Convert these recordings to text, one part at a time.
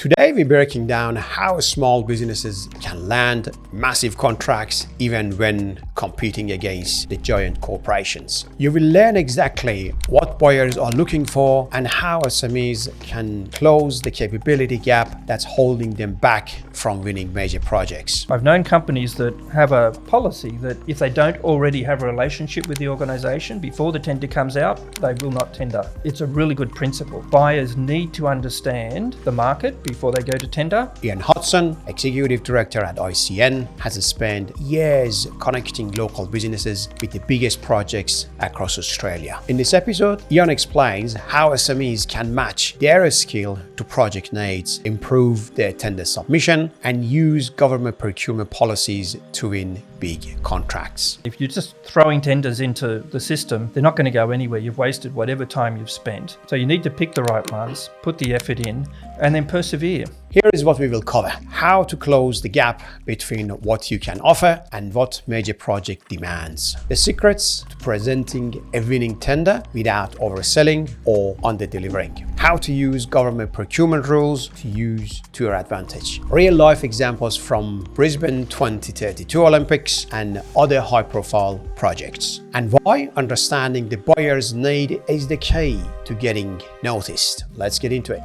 Today we're breaking down how small businesses can land massive contracts even when competing against the giant corporations. You will learn exactly what buyers are looking for and how SMEs can close the capability gap that's holding them back from winning major projects. I've known companies that have a policy that if they don't already have a relationship with the organisation before the tender comes out, they will not tender. It's a really good principle. Buyers need to understand the market before they go to tender. Ian Hudson, Executive Director at ICN, has spent years connecting local businesses with the biggest projects across Australia. In this episode, Ian explains how SMEs can match their skill to project needs, improve their tender submission, and use government procurement policies to win big contracts. If you're just throwing tenders into the system, they're not going to go anywhere. You've wasted whatever time you've spent. So you need to pick the right ones, put the effort in, and then persevere. Here is what we will cover: how to close the gap between what you can offer and what major project demands, the secrets to presenting a winning tender without overselling or under-delivering, how to use government procurement rules to use to your advantage, real-life examples from Brisbane 2032 Olympics and other high-profile projects, and why understanding the buyer's need is the key to getting noticed. Let's get into it.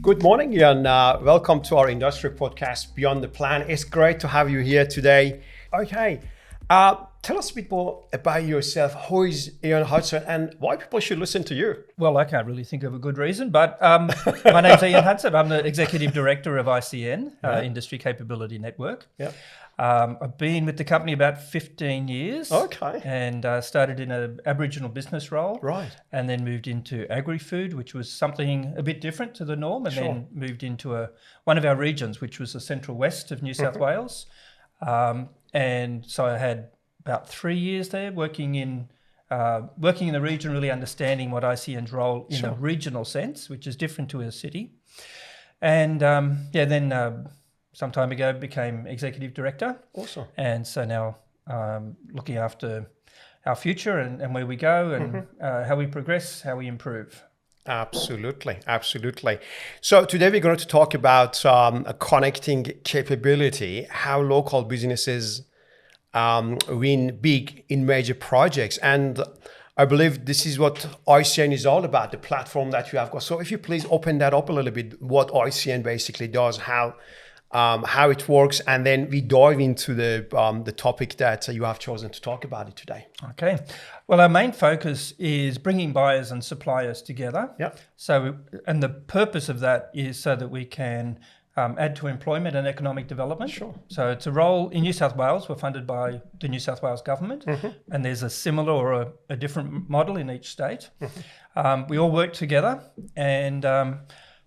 Good morning, Ian. Welcome to our industry podcast, Beyond the Plan. It's great to have you here today. Okay, tell us a bit more about yourself. Who is Ian Hudson and why people should listen to you? Well, I can't really think of a good reason, but my name's Ian Hudson. I'm the Executive Director of ICN, Industry Capability Network. Yeah. I've been with the company about 15 years. Okay. And started in an Aboriginal business role. Right. And then moved into agri-food, which was something a bit different to the norm, and then moved into one of our regions, which was the central west of New South Wales. And so I had about 3 years there working in the region, really understanding what ICN's role in a regional sense, which is different to a city. And then some time ago became executive director. Awesome. And so now looking after our future and where we go and how we progress, how we improve. Absolutely. So today we're going to talk about connecting capability, how local businesses win big in major projects. And I believe this is what ICN is all about, the platform that you have got. So if you please open that up a little bit, what ICN basically does, how it works, and then we dive into the topic that you have chosen to talk about it today. Okay. Well, our main focus is bringing buyers and suppliers together. Yeah. So, and the purpose of that is so that we can add to employment and economic development. Sure. So it's a role in New South Wales. We're funded by the New South Wales government, and there's a similar or a different model in each state. We all work together, and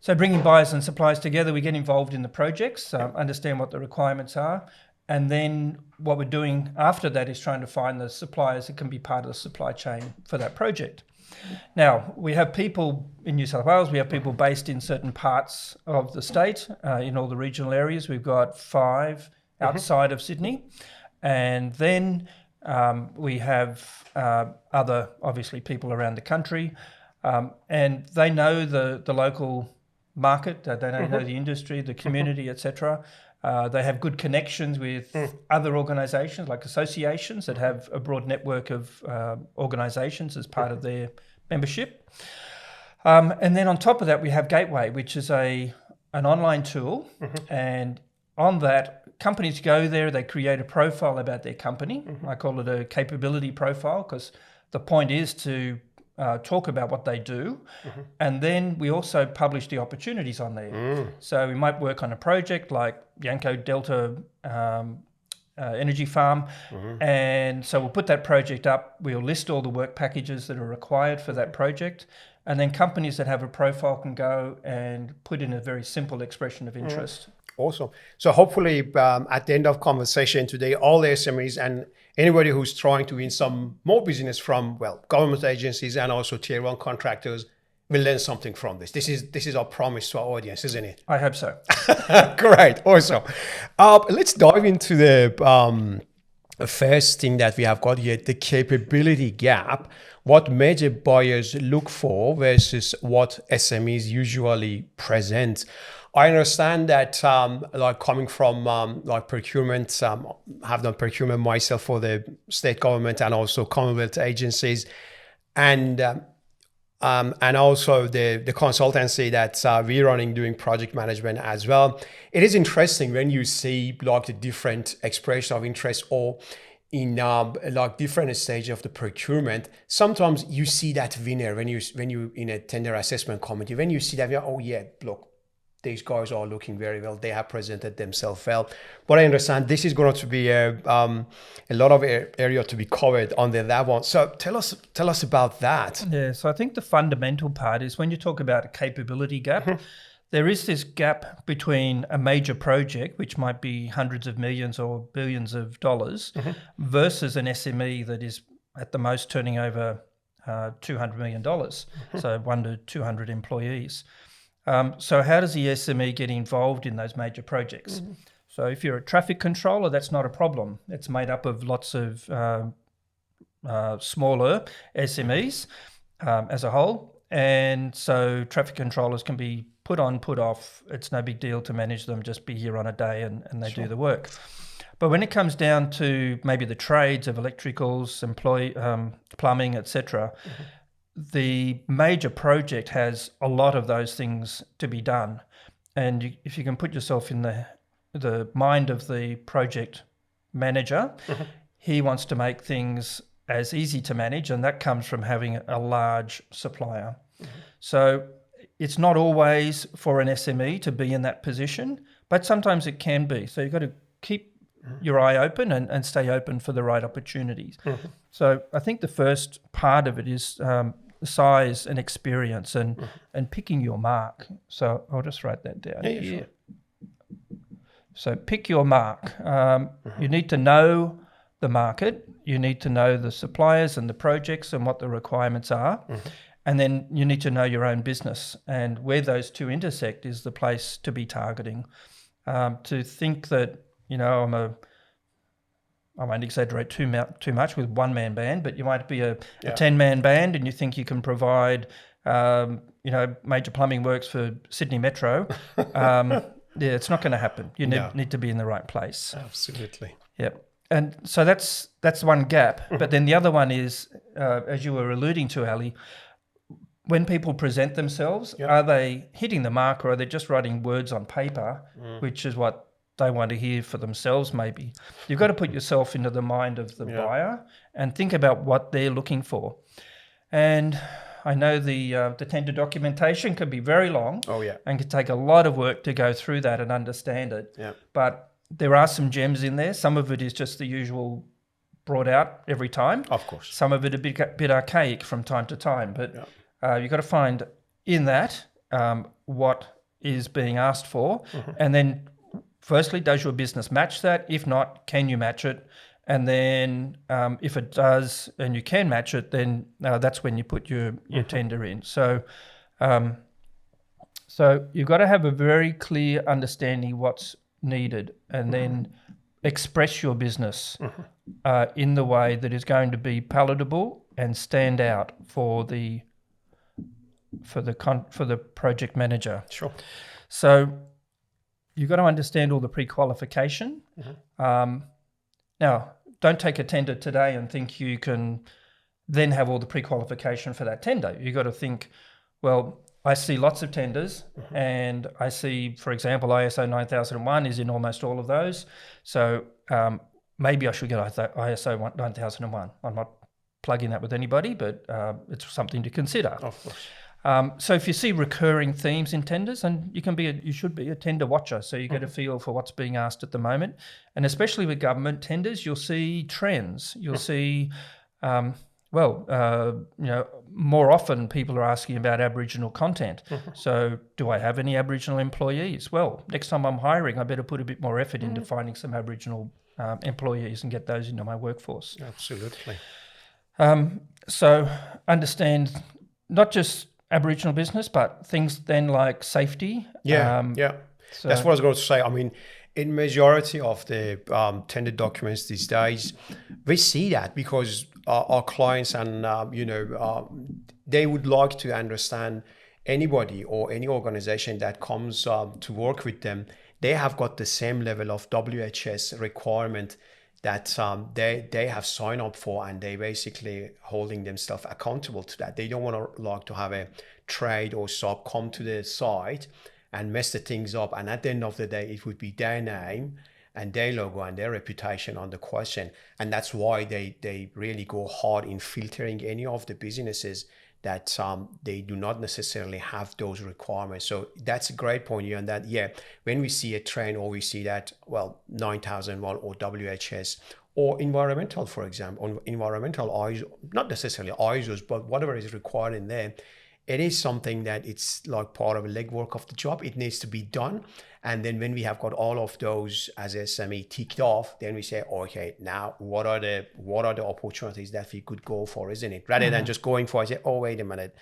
so bringing buyers and suppliers together, we get involved in the projects, understand what the requirements are, and then what we're doing after that is trying to find the suppliers that can be part of the supply chain for that project. Now, we have people in New South Wales, we have people based in certain parts of the state, in all the regional areas. We've got 5 outside of Sydney, and then we have other, obviously, people around the country, and they know the local market, they know the industry, the community, etc. They have good connections with other organisations, like associations that have a broad network of organisations as part of their membership. And then on top of that, we have Gateway, which is an online tool. And on that, companies go there, they create a profile about their company. I call it a capability profile, because the point is to talk about what they do, and then we also publish the opportunities on there. So we might work on a project like Yanco Delta Energy Farm, and so we'll put that project up, we'll list all the work packages that are required for that project, and then companies that have a profile can go and put in a very simple expression of interest. Awesome. So hopefully at the end of conversation today, all the SMEs and anybody who's trying to win some more business from, government agencies and also tier 1 contractors will learn something from this. This is our promise to our audience, isn't it? I hope so. Great. Awesome. Let's dive into the The first thing that we have got here, the capability gap, what major buyers look for versus what SMEs usually present. I understand that like coming from like procurement, have done procurement myself for the state government and also Commonwealth agencies, and also the consultancy that we're running doing project management as well. It is interesting when you see like the different expression of interest or in like different stage of the procurement. Sometimes you see that winner when you in a tender assessment committee, when you see that, oh yeah, look, these guys are looking very well. They have presented themselves well. But I understand this is going to be a lot of area to be covered under that one. So tell us about that. Yeah, so I think the fundamental part is when you talk about a capability gap, there is this gap between a major project, which might be hundreds of millions or billions of dollars, versus an SME that is at the most turning over $200 million, so 1 to 200 employees. So how does the SME get involved in those major projects? So if you're a traffic controller, that's not a problem. It's made up of lots of smaller SMEs as a whole. And so traffic controllers can be put on, put off. It's no big deal to manage them, just be here on a day and they do the work. But when it comes down to maybe the trades of electricals, plumbing, etc., the major project has a lot of those things to be done. And if you can put yourself in the mind of the project manager, he wants to make things as easy to manage, and that comes from having a large supplier. So it's not always for an SME to be in that position, but sometimes it can be. So you've got to keep your eye open and stay open for the right opportunities. So I think the first part of it is size and experience and picking your mark. So I'll just write that down here. Sure. So pick your mark. You need to know the market. You need to know the suppliers and the projects and what the requirements are. And then you need to know your own business, and where those two intersect is the place to be targeting. To think that, you know, I won't exaggerate too much with one-man band, but you might be a 10-man band and you think you can provide, major plumbing works for Sydney Metro. It's not going to happen. You need to be in the right place. Absolutely. Yep. And so that's one gap. But then the other one is, as you were alluding to, Ali, when people present themselves, are they hitting the mark, or are they just writing words on paper, which is what they want to hear for themselves maybe? You've got to put yourself into the mind of the buyer and think about what they're looking for. And I know the tender documentation can be very long and can take a lot of work to go through that and understand it. But there are some gems in there. Some of it is just the usual brought out every time. Of course. Some of it a bit archaic from time to time. But you've got to find in that what is being asked for. And then firstly, does your business match that? If not, can you match it? And then if it does and you can match it, then that's when you put your tender in. So you've got to have a very clear understanding what's needed, and then express your business in the way that is going to be palatable and stand out for the project manager. Sure. So you've got to understand all the pre-qualification. Now, don't take a tender today and think you can then have all the pre-qualification for that tender. You've got to think, well, I see lots of tenders and I see, for example, ISO 9001 is in almost all of those. So maybe I should get ISO 9001. I'm not plugging that with anybody, but it's something to consider. Of course. So if you see recurring themes in tenders, and you should be a tender watcher, so you get a feel for what's being asked at the moment. And especially with government tenders, you'll see trends. You'll see, more often people are asking about Aboriginal content. So do I have any Aboriginal employees? Well, next time I'm hiring, I better put a bit more effort into finding some Aboriginal employees and get those into my workforce. Absolutely. So understand not just Aboriginal business, but things then like safety. So that's what I was going to say. I mean, In majority of the tender documents these days, we see that because our clients and they would like to understand anybody or any organization that comes to work with them. They have got the same level of WHS requirement that they have signed up for, and they basically holding themselves accountable to that. They don't want to have a trade or sub come to the site and mess the things up, and at the end of the day it would be their name and their logo and their reputation on the question. And that's why they really go hard in filtering any of the businesses that they do not necessarily have those requirements. So that's a great point here, and that when we see a trend or we see that 9001 or WHS or environmental, for example, on environmental ISO, not necessarily ISOs, but whatever is required in there, it is something that it's like part of a legwork of the job. It needs to be done. And then when we have got all of those as SME ticked off, then we say, okay, now what are the opportunities that we could go for, isn't it? Rather than just going for, I say, oh, wait a minute,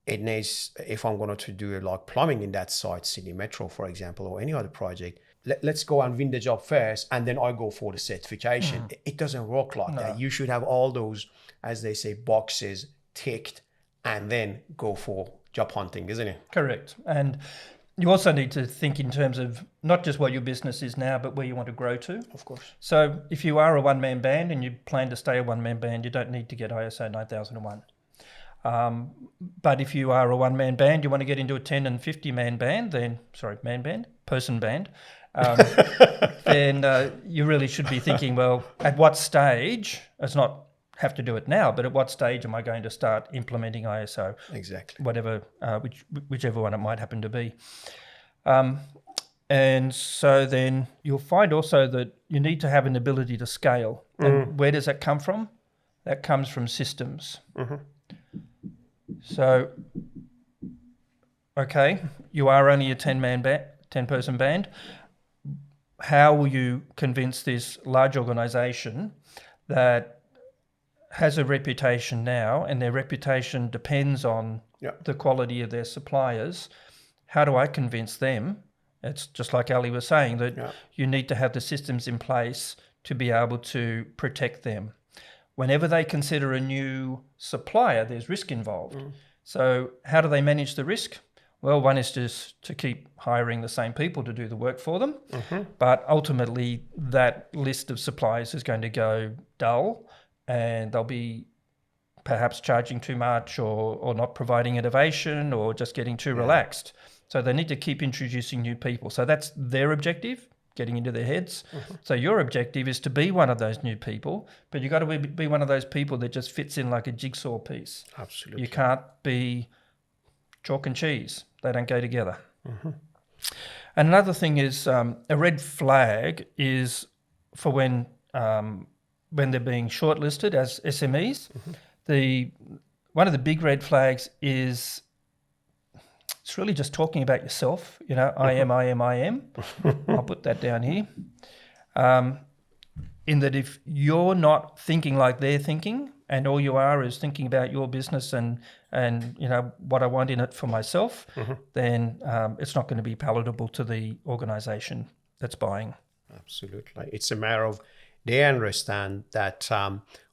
it needs, if I'm going to do like plumbing in that site, Sydney Metro, for example, or any other project, let's go and win the job first, and then I go for the certification. It doesn't work like that. You should have all those, as they say, boxes ticked, and then go for job hunting, isn't it? Correct. And you also need to think in terms of not just what your business is now, but where you want to grow to. Of course. So if you are a one-man band and you plan to stay a one-man band, you don't need to get ISO 9001. But if you are a one-man band, you want to get into a 10 and 50-man band, person band, then you really should be thinking, well, at what stage, it's not have to do it now, but at what stage am I going to start implementing ISO? Exactly. Whatever, whichever one it might happen to be. And so then you'll find also that you need to have an ability to scale. And where does that come from? That comes from systems. So, okay, you are only a 10-person band. How will you convince this large organisation that has a reputation now, and their reputation depends on the quality of their suppliers? How do I convince them? It's just like Ali was saying, that you need to have the systems in place to be able to protect them. Whenever they consider a new supplier, there's risk involved. So how do they manage the risk? Well, one is just to keep hiring the same people to do the work for them. But ultimately, that list of suppliers is going to go dull, and they'll be perhaps charging too much or not providing innovation or just getting too relaxed. So they need to keep introducing new people. So that's their objective, getting into their heads. So your objective is to be one of those new people, but you've got to be one of those people that just fits in like a jigsaw piece. Absolutely. You can't be chalk and cheese. They don't go together. And another thing is a red flag is for when they're being shortlisted as SMEs. One of the big red flags is it's really just talking about yourself. I am. I'll put that down here. In that if you're not thinking like they're thinking, and all you are is thinking about your business and what I want in it for myself, then it's not going to be palatable to the organisation that's buying. Absolutely. It's a matter of they understand that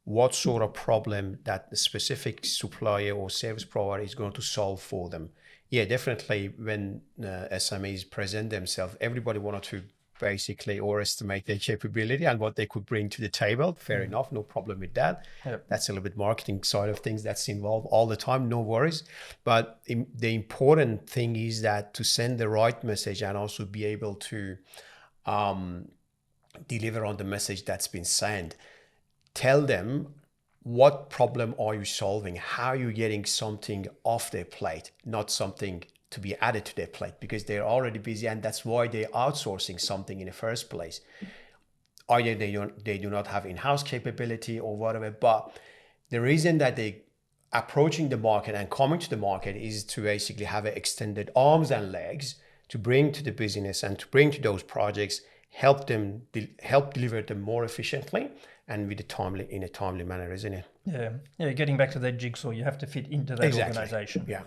what sort of problem that the specific supplier or service provider is going to solve for them. Yeah, definitely when SMEs present themselves, everybody wanted to basically overestimate their capability and what they could bring to the table. Fair enough, no problem with that. That's a little bit marketing side of things that's involved all the time, no worries. But the important thing is that to send the right message and also be able to deliver on the message that's been sent. Tell them what problem are you solving, how you're getting something off their plate, not something to be added to their plate, because they're already busy, and that's why they're outsourcing something in the first place. Either they do not have in-house capability or whatever, but the reason that they approaching the market and coming to the market is to basically have extended arms and legs to bring to the business and to bring to those projects, help deliver them more efficiently and in a timely manner, isn't it? Yeah. Getting back to that jigsaw, you have to fit into that organisation. Yeah.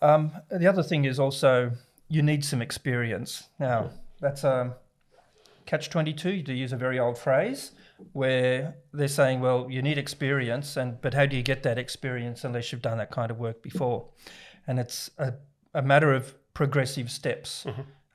The other thing is also you need some experience. Now, that's catch-22, to use a very old phrase, where they're saying, well, you need experience, but how do you get that experience unless you've done that kind of work before? And it's a matter of progressive steps.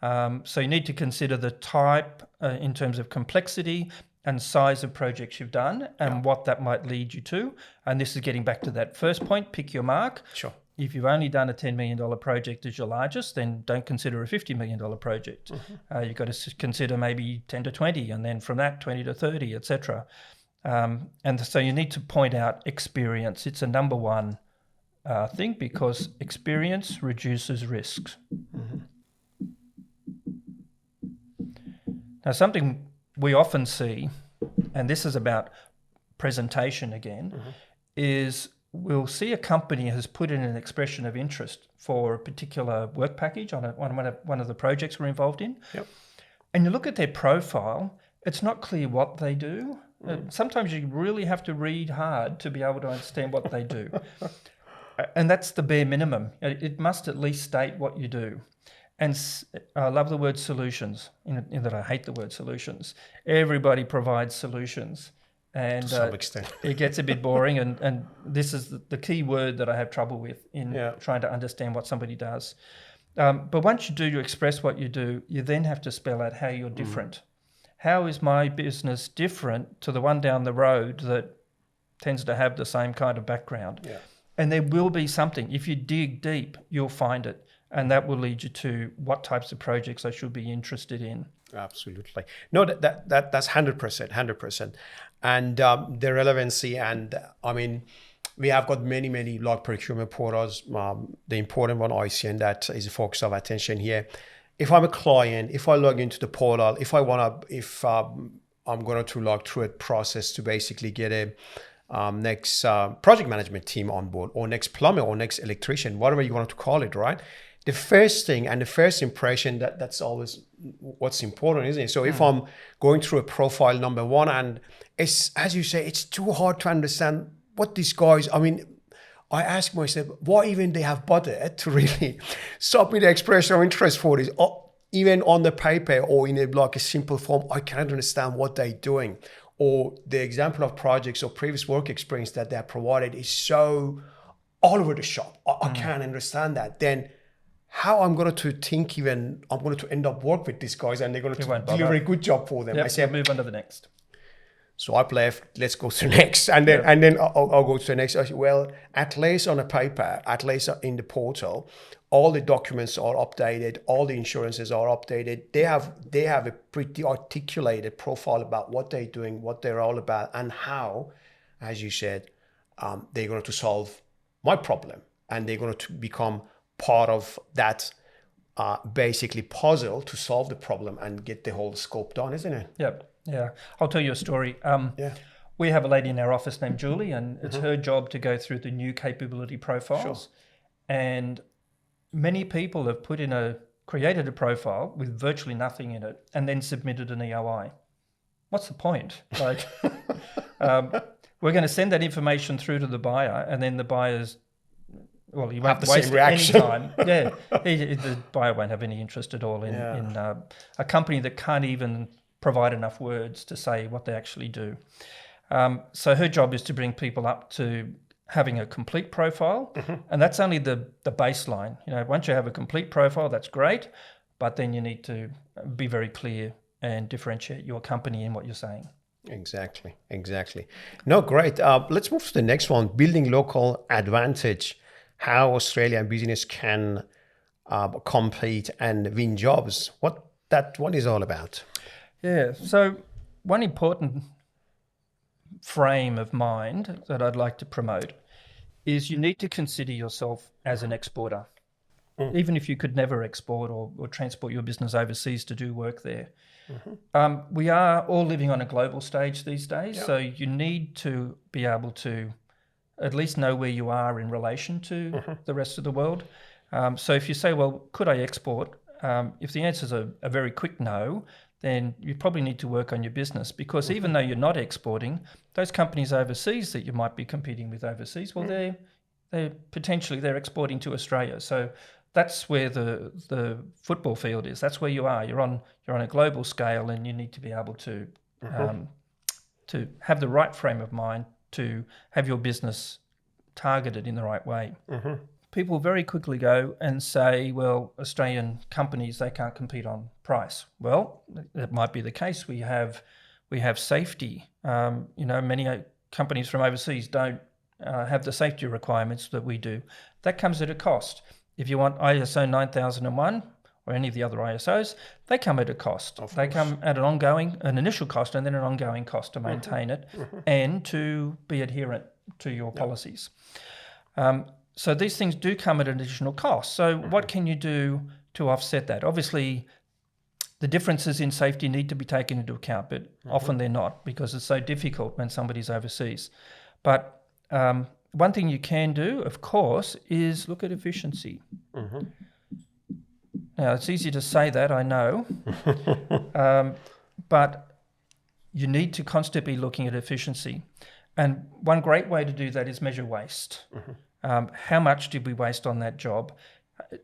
So you need to consider the type in terms of complexity and size of projects you've done and what that might lead you to. And this is getting back to that first point, pick your mark. Sure. If you've only done a $10 million project as your largest, then don't consider a $50 million project. You've got to consider maybe 10 to 20, and then from that 20 to 30, etc. And so you need to point out experience. It's a number one thing, because experience reduces risks. Now, something we often see, and this is about presentation again, is we'll see a company has put in an expression of interest for a particular work package on one of the projects we're involved in. Yep. And you look at their profile, it's not clear what they do. Sometimes you really have to read hard to be able to understand what they do. And that's the bare minimum. It must at least state what you do. And I love the word solutions, in that I hate the word solutions. Everybody provides solutions. And to some extent. It gets a bit boring, and this is the key word that I have trouble with in trying to understand what somebody does. But once you do express what you do, you then have to spell out how you're different. How is my business different to the one down the road that tends to have the same kind of background? Yeah. And there will be something. If you dig deep, you'll find it. And that will lead you to what types of projects I should be interested in. Absolutely. No, that's 100%. And the relevancy, and I mean, we have got many like procurement portals. The important one, ICN, that is a focus of attention here. If I'm a client, if I log into the portal, if I'm going to log through a process to basically get a next project management team on board, or next plumber, or next electrician, whatever you want to call it, right? The first thing and the first impression, that's always what's important, isn't it? So if I'm going through a profile, number one, and it's, as you say, it's too hard to understand what these guys, I mean, I ask myself, why even they have bothered to really submit the expression of interest for this, or even on the paper or in a simple form, I cannot understand what they're doing. Or the example of projects or previous work experience that they have provided is so all over the shop. I can't understand that. Then how I'm going to think, even I'm going to end up work with these guys and they're going to deliver a good job for them. Yep, I say, move on to the next. Swipe left, let's go to the next. And then I'll go to the next. I say, well, at least on a paper, at least in the portal, all the documents are updated, all the insurances are updated. They have a pretty articulated profile about what they're doing, what they're all about, and how, as you said, they're going to solve my problem. And they're going to become part of that basically puzzle to solve the problem and get the whole scope done, isn't it? Yep. Yeah. I'll tell you a story. We have a lady in our office named Julie, and it's her job to go through the new capability profiles. Sure. And many people have created a profile with virtually nothing in it and then submitted an EOI. What's the point? Like, we're going to send that information through to the buyer, and then the buyer's, well, you won't waste any time. Yeah, the buyer won't have any interest at all in a company that can't even provide enough words to say what they actually do. So her job is to bring people up to having a complete profile, and that's only the baseline. You know, once you have a complete profile, that's great, but then you need to be very clear and differentiate your company in what you're saying. Exactly. No, great. Let's move to the next one, building local advantage. How Australian business can compete and win jobs. What that one is all about. Yeah, so one important frame of mind that I'd like to promote is you need to consider yourself as an exporter. Even if you could never export or transport your business overseas to do work there. We are all living on a global stage these days, so you need to be able to at least know where you are in relation to the rest of the world. So if you say, well, could I export? If the answer is a very quick no, then you probably need to work on your business, because even though you're not exporting, those companies overseas that you might be competing with overseas, well, they're exporting to Australia. So that's where the football field is. That's where you are. You're on a global scale, and you need to be able to have the right frame of mind to have your business targeted in the right way. People very quickly go and say, well, Australian companies, they can't compete on price. Well, that might be the case. We have safety. Many companies from overseas don't have the safety requirements that we do. That comes at a cost. If you want ISO 9001 or any of the other ISOs, they come at a cost. They come at an initial cost and then an ongoing cost to maintain it and to be adherent to your policies. So these things do come at an additional cost. So what can you do to offset that? Obviously, the differences in safety need to be taken into account, but often they're not because it's so difficult when somebody's overseas. But one thing you can do, of course, is look at efficiency. Now, it's easy to say that, I know, but you need to constantly be looking at efficiency. And one great way to do that is measure waste. How much did we waste on that job?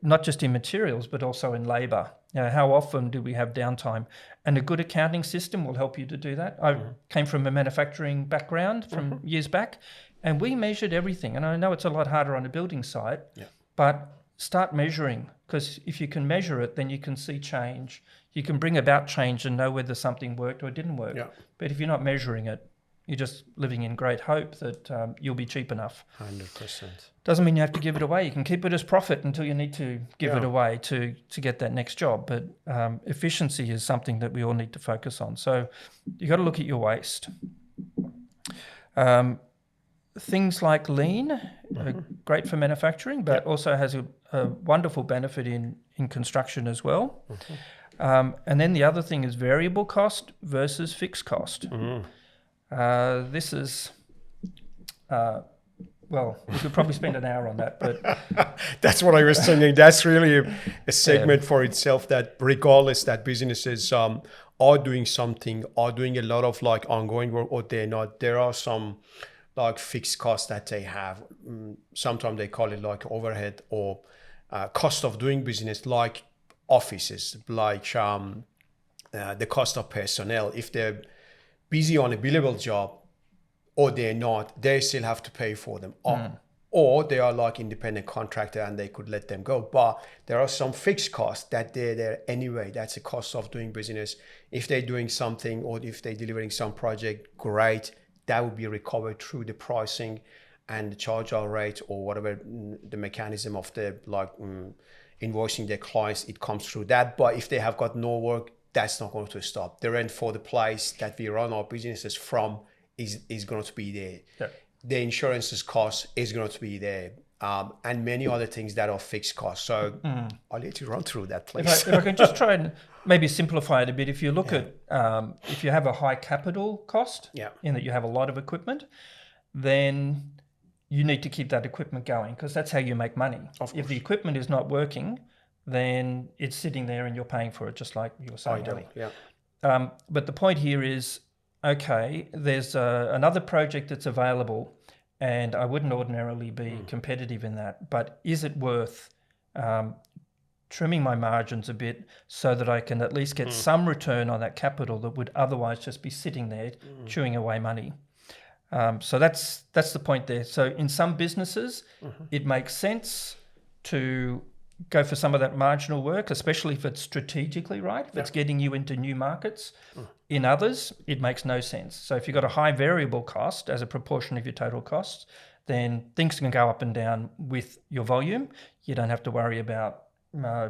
Not just in materials, but also in labour. How often do we have downtime? And a good accounting system will help you to do that. I came from a manufacturing background from years back, and we measured everything. And I know it's a lot harder on a building site, but start measuring, because if you can measure it, then you can see change. You can bring about change and know whether something worked or didn't work. But if you're not measuring it, you're just living in great hope that you'll be cheap enough. 100%. Doesn't mean you have to give it away. You can keep it as profit until you need to give it away to get that next job. But efficiency is something that we all need to focus on. So you got to look at your waste. Things like lean are great for manufacturing, but also has a wonderful benefit in construction as well. And then the other thing is variable cost versus fixed cost. This is, we could probably spend an hour on that, but that's what I was thinking. That's really a segment for itself, that regardless that businesses are doing something, are doing a lot of like ongoing work, or they're not, there are some like fixed costs that they have. Sometimes they call it like overhead or cost of doing business, like offices, like the cost of personnel. If they're busy on a billable job or they're not, they still have to pay for them. Or they are like independent contractor and they could let them go. But there are some fixed costs that they're there anyway. That's a cost of doing business. If they're doing something or if they're delivering some project, great. That would be recovered through the pricing and the charge-out rate or whatever the mechanism of the invoicing their clients, it comes through that. But if they have got no work, that's not going to stop. The rent for the place that we run our businesses from is going to be there. The insurance's cost is going to be there. And many other things that are fixed costs. So I'll let you run through that, please. If I can just try and maybe simplify it a bit. If you look at, if you have a high capital cost, in that you have a lot of equipment, then you need to keep that equipment going because that's how you make money. If the equipment is not working, then it's sitting there and you're paying for it, just like you were saying earlier. But the point here is, okay, there's another project that's available and I wouldn't ordinarily be competitive in that, but is it worth trimming my margins a bit so that I can at least get some return on that capital that would otherwise just be sitting there chewing away money? So that's the point there. So in some businesses, it makes sense to go for some of that marginal work, especially if it's strategically right, if it's getting you into new markets. In others, it makes no sense. So if you've got a high variable cost as a proportion of your total costs, then things can go up and down with your volume. You don't have to worry about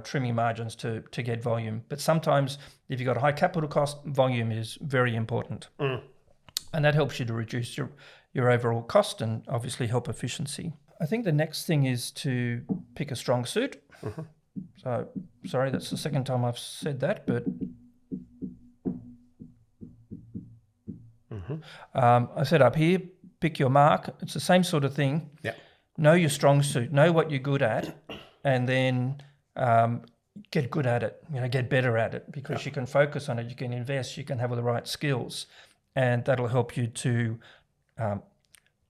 trimming margins to get volume. But sometimes if you've got a high capital cost, volume is very important. And that helps you to reduce your overall cost and obviously help efficiency. I think the next thing is to pick a strong suit. So, sorry, that's the second time I've said that, but I said up here, pick your mark. It's the same sort of thing. Know your strong suit, know what you're good at, and then get good at it, get better at it, because you can focus on it, you can invest, you can have the right skills, and that'll help you to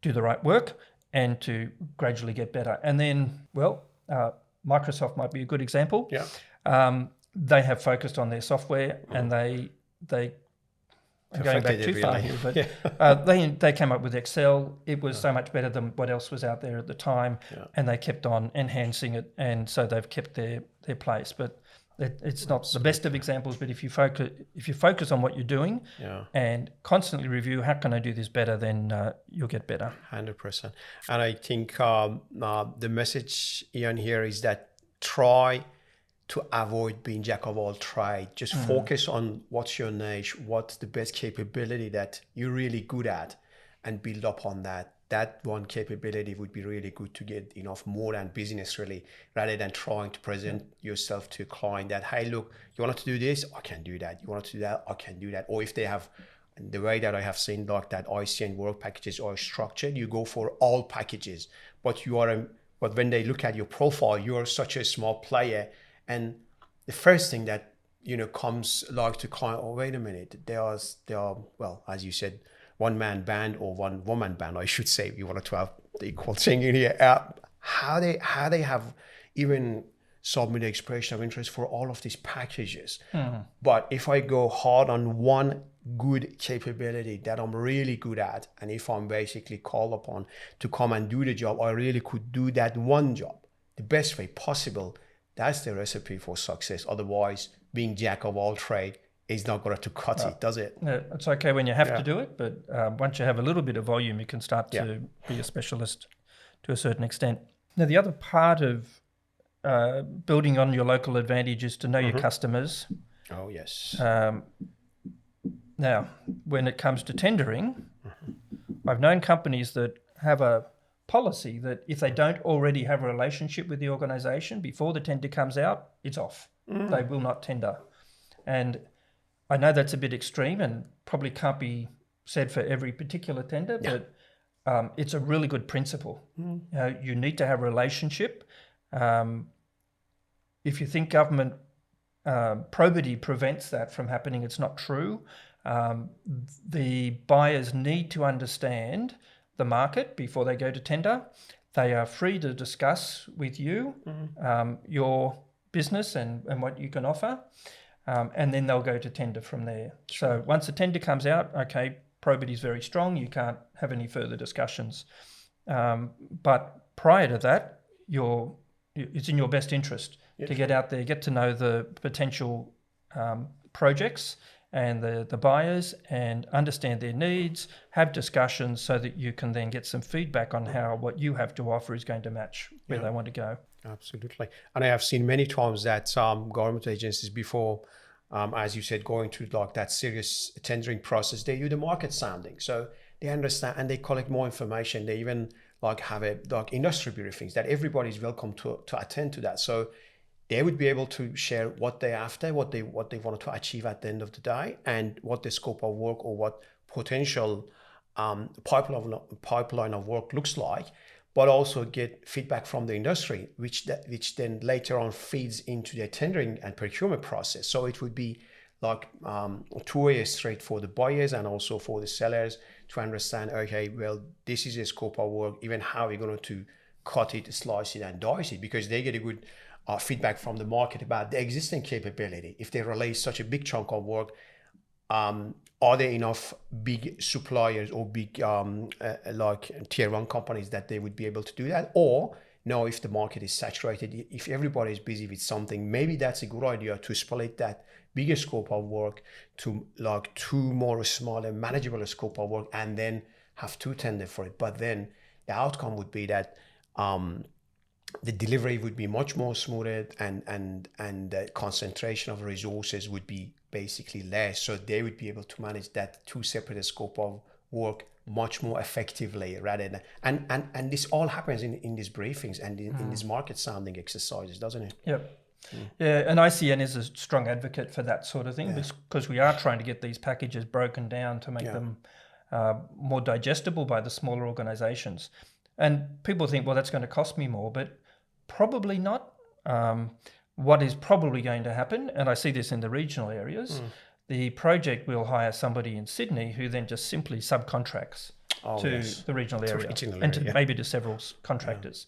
do the right work and to gradually get better. And then, Microsoft might be a good example. Yeah. They have focused on their software, and they I'm going back too far here, but they came up with Excel. It was so much better than what else was out there at the time, and they kept on enhancing it, and so they've kept their place. But it's not the best of examples. But if you focus on what you're doing and constantly review, how can I do this better? Then you'll get better. 100%. And I think the message, Ian, here is that try to avoid being jack of all trades. Just focus on what's your niche, what's the best capability that you're really good at, and build up on that. That one capability would be really good to get enough more than business, really, rather than trying to present yourself to a client that, hey, look, you want to do this? I can do that. You want to do that? I can do that. Or if they have, the way that I have seen like that ICN work packages are structured, you go for all packages, but when they look at your profile, you are such a small player. And the first thing that, comes like to client, oh, wait a minute, they are, well, as you said, one-man band or one-woman band, I should say, if you wanted to have the equal thing in here. How they have even submitted expression of interest for all of these packages. But if I go hard on one good capability that I'm really good at, and if I'm basically called upon to come and do the job, I really could do that one job the best way possible. That's the recipe for success. Otherwise, being jack of all trade is not going to cut it, does it? Yeah, it's okay when you have to do it, but once you have a little bit of volume, you can start to be a specialist to a certain extent. Now, the other part of building on your local advantage is to know your customers. Oh, yes. Now, when it comes to tendering, I've known companies that have a policy that if they don't already have a relationship with the organisation before the tender comes out, it's off. They will not tender. And I know that's a bit extreme and probably can't be said for every particular tender, but it's a really good principle. You need to have a relationship. If you think government probity prevents that from happening, it's not true. The buyers need to understand the market before they go to tender. They are free to discuss with you your business and what you can offer, and then they'll go to tender from there. So once the tender comes out, okay, probity is very strong, you can't have any further discussions. But prior to that, it's in your best interest to get out there, get to know the potential projects and the buyers and understand their needs, have discussions so that you can then get some feedback on how what you have to offer is going to match where they want to go. Absolutely. And I have seen many times that some government agencies before, as you said, going through like that serious tendering process, they do the market sounding. So they understand and they collect more information. They even like have industry briefings that everybody's welcome to attend to that. So they would be able to share what they're after, what they wanted to achieve at the end of the day, and what the scope of work or what potential pipeline of work looks like, but also get feedback from the industry, which then later on feeds into their tendering and procurement process. So it would be like two-way street for the buyers and also for the sellers to understand, okay, well, this is a scope of work, even how we're going to cut it, slice it, and dice it, because they get a good feedback from the market about the existing capability. If they release such a big chunk of work, are there enough big suppliers or big like tier one companies that they would be able to do that? Or no, if the market is saturated, if everybody is busy with something, maybe that's a good idea to split that bigger scope of work to like two more smaller manageable scope of work and then have two tender for it. But then the outcome would be that the delivery would be much more smoothed and the concentration of resources would be basically less. So they would be able to manage that two separate scope of work much more effectively rather than, and this all happens in these briefings and in these market sounding exercises, doesn't it? Yep. Yeah, and ICN is a strong advocate for that sort of thing because we are trying to get these packages broken down to make them more digestible by the smaller organisations. And people think, well, that's going to cost me more, but probably not. What is probably going to happen, and I see this in the regional areas, the project will hire somebody in Sydney who then just simply subcontracts to the regional area and maybe to several contractors.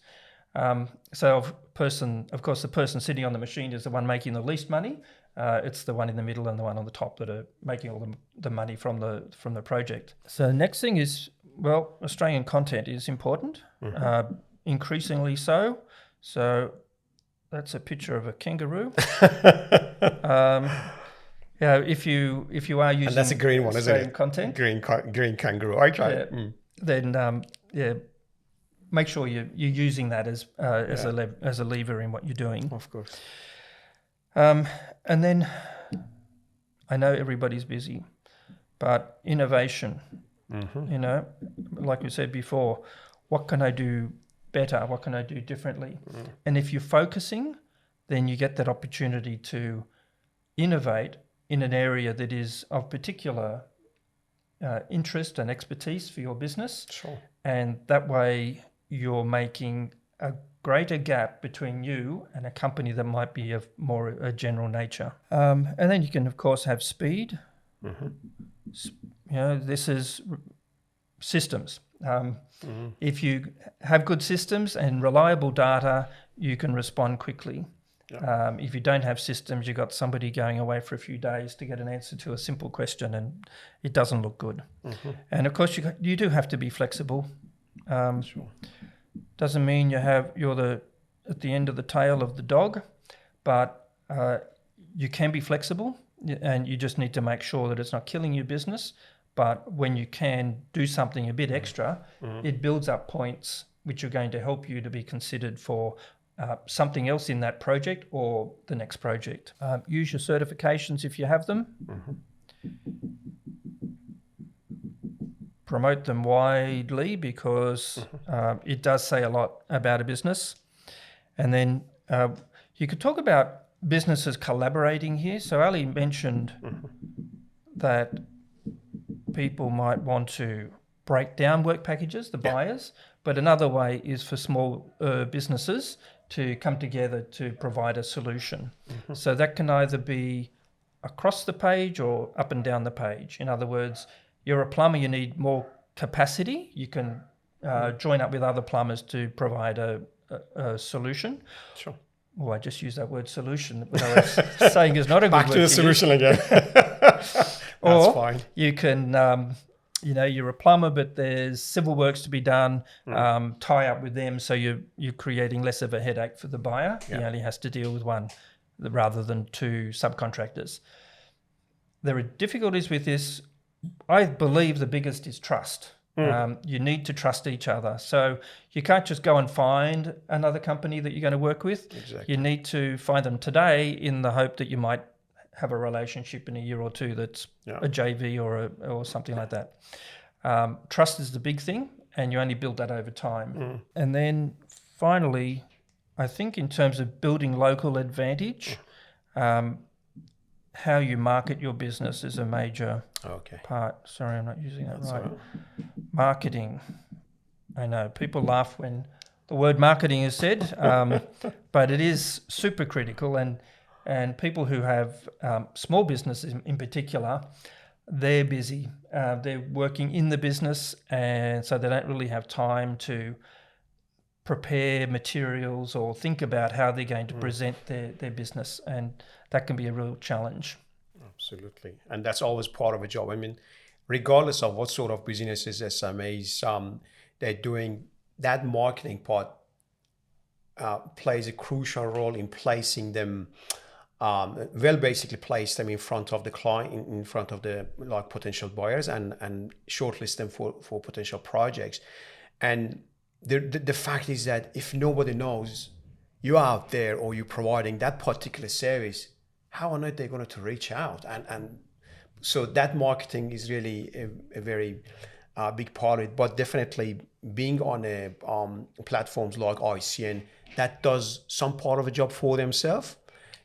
So of course, the person sitting on the machine is the one making the least money. It's the one in the middle and the one on the top that are making all the money from the project. So next thing is, well, Australian content is important, increasingly so. So that's a picture of a kangaroo. If you are using, and that's a green one, isn't it? Content, green kangaroo. Okay. Then make sure you're using that as a lever in what you're doing. Of course. And then I know everybody's busy, but innovation, like we said before, what can I do better? What can I do differently? And if you're focusing, then you get that opportunity to innovate in an area that is of particular interest and expertise for your business. Sure. And that way you're making a greater gap between you and a company that might be of more a general nature. And then you can, of course, have speed. This is systems. If you have good systems and reliable data, you can respond quickly. If you don't have systems, you've got somebody going away for a few days to get an answer to a simple question, and it doesn't look good. And of course, you do have to be flexible. Sure. Doesn't mean you're at the end of the tail of the dog, but you can be flexible, and you just need to make sure that it's not killing your business. But when you can do something a bit extra, it builds up points which are going to help you to be considered for something else in that project or the next project. Use your certifications if you have them. Promote them widely because it does say a lot about a business. And then you could talk about businesses collaborating here. So Ali mentioned that people might want to break down work packages, the buyers, but another way is for small businesses to come together to provide a solution. So that can either be across the page or up and down the page. In other words, you're a plumber, you need more capacity. You can join up with other plumbers to provide a solution. Sure. Oh, I just used that word solution, but I was saying it's not a good word. Back to the solution again. That's fine. You can, you're a plumber, but there's civil works to be done. Tie up with them, so you're creating less of a headache for the buyer. He only has to deal with one rather than two subcontractors. There are difficulties with this. I believe the biggest is trust. You need to trust each other. So you can't just go and find another company that you're going to work with. Exactly. You need to find them today in the hope that you might have a relationship in a year or two that's a JV or something like that. Trust is the big thing, and you only build that over time. And then finally, I think in terms of building local advantage, how you market your business is a major part. Sorry, I'm not using that right. Marketing. I know people laugh when the word marketing is said, but it is super critical. And people who have small businesses in particular, they're busy. They're working in the business, and so they don't really have time to prepare materials or think about how they're going to present their business, and that can be a real challenge. Absolutely. And that's always part of a job. I mean, regardless of what sort of businesses, SMEs, they're doing, that marketing part plays a crucial role in placing them, basically place them in front of the client, in front of the potential buyers, and shortlist them for potential projects. And the fact is that if nobody knows you're out there or you're providing that particular service, how on earth they're going to reach out? And so that marketing is really a very big part of it. But definitely being on platforms like ICN, that does some part of a job for themselves.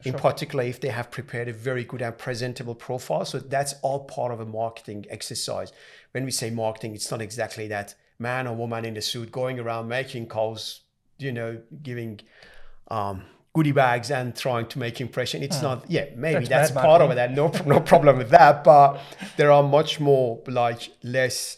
Sure. In particular, if they have prepared a very good and presentable profile. So that's all part of a marketing exercise. When we say marketing, it's not exactly that man or woman in the suit going around making calls, giving goodie bags and trying to make impression. It's not, maybe that's part of it. No problem with that. But there are much more less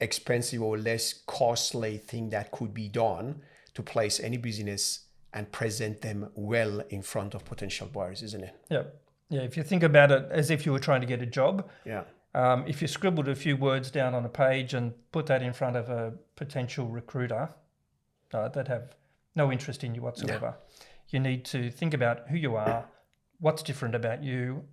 expensive or less costly thing that could be done to place any business and present them well in front of potential buyers, isn't it? Yeah. Yeah. If you think about it as if you were trying to get a job, Yeah. If you scribbled a few words down on a page and put that in front of a potential recruiter, they'd have no interest in you whatsoever. Yeah. You need to think about who you are, what's different about you,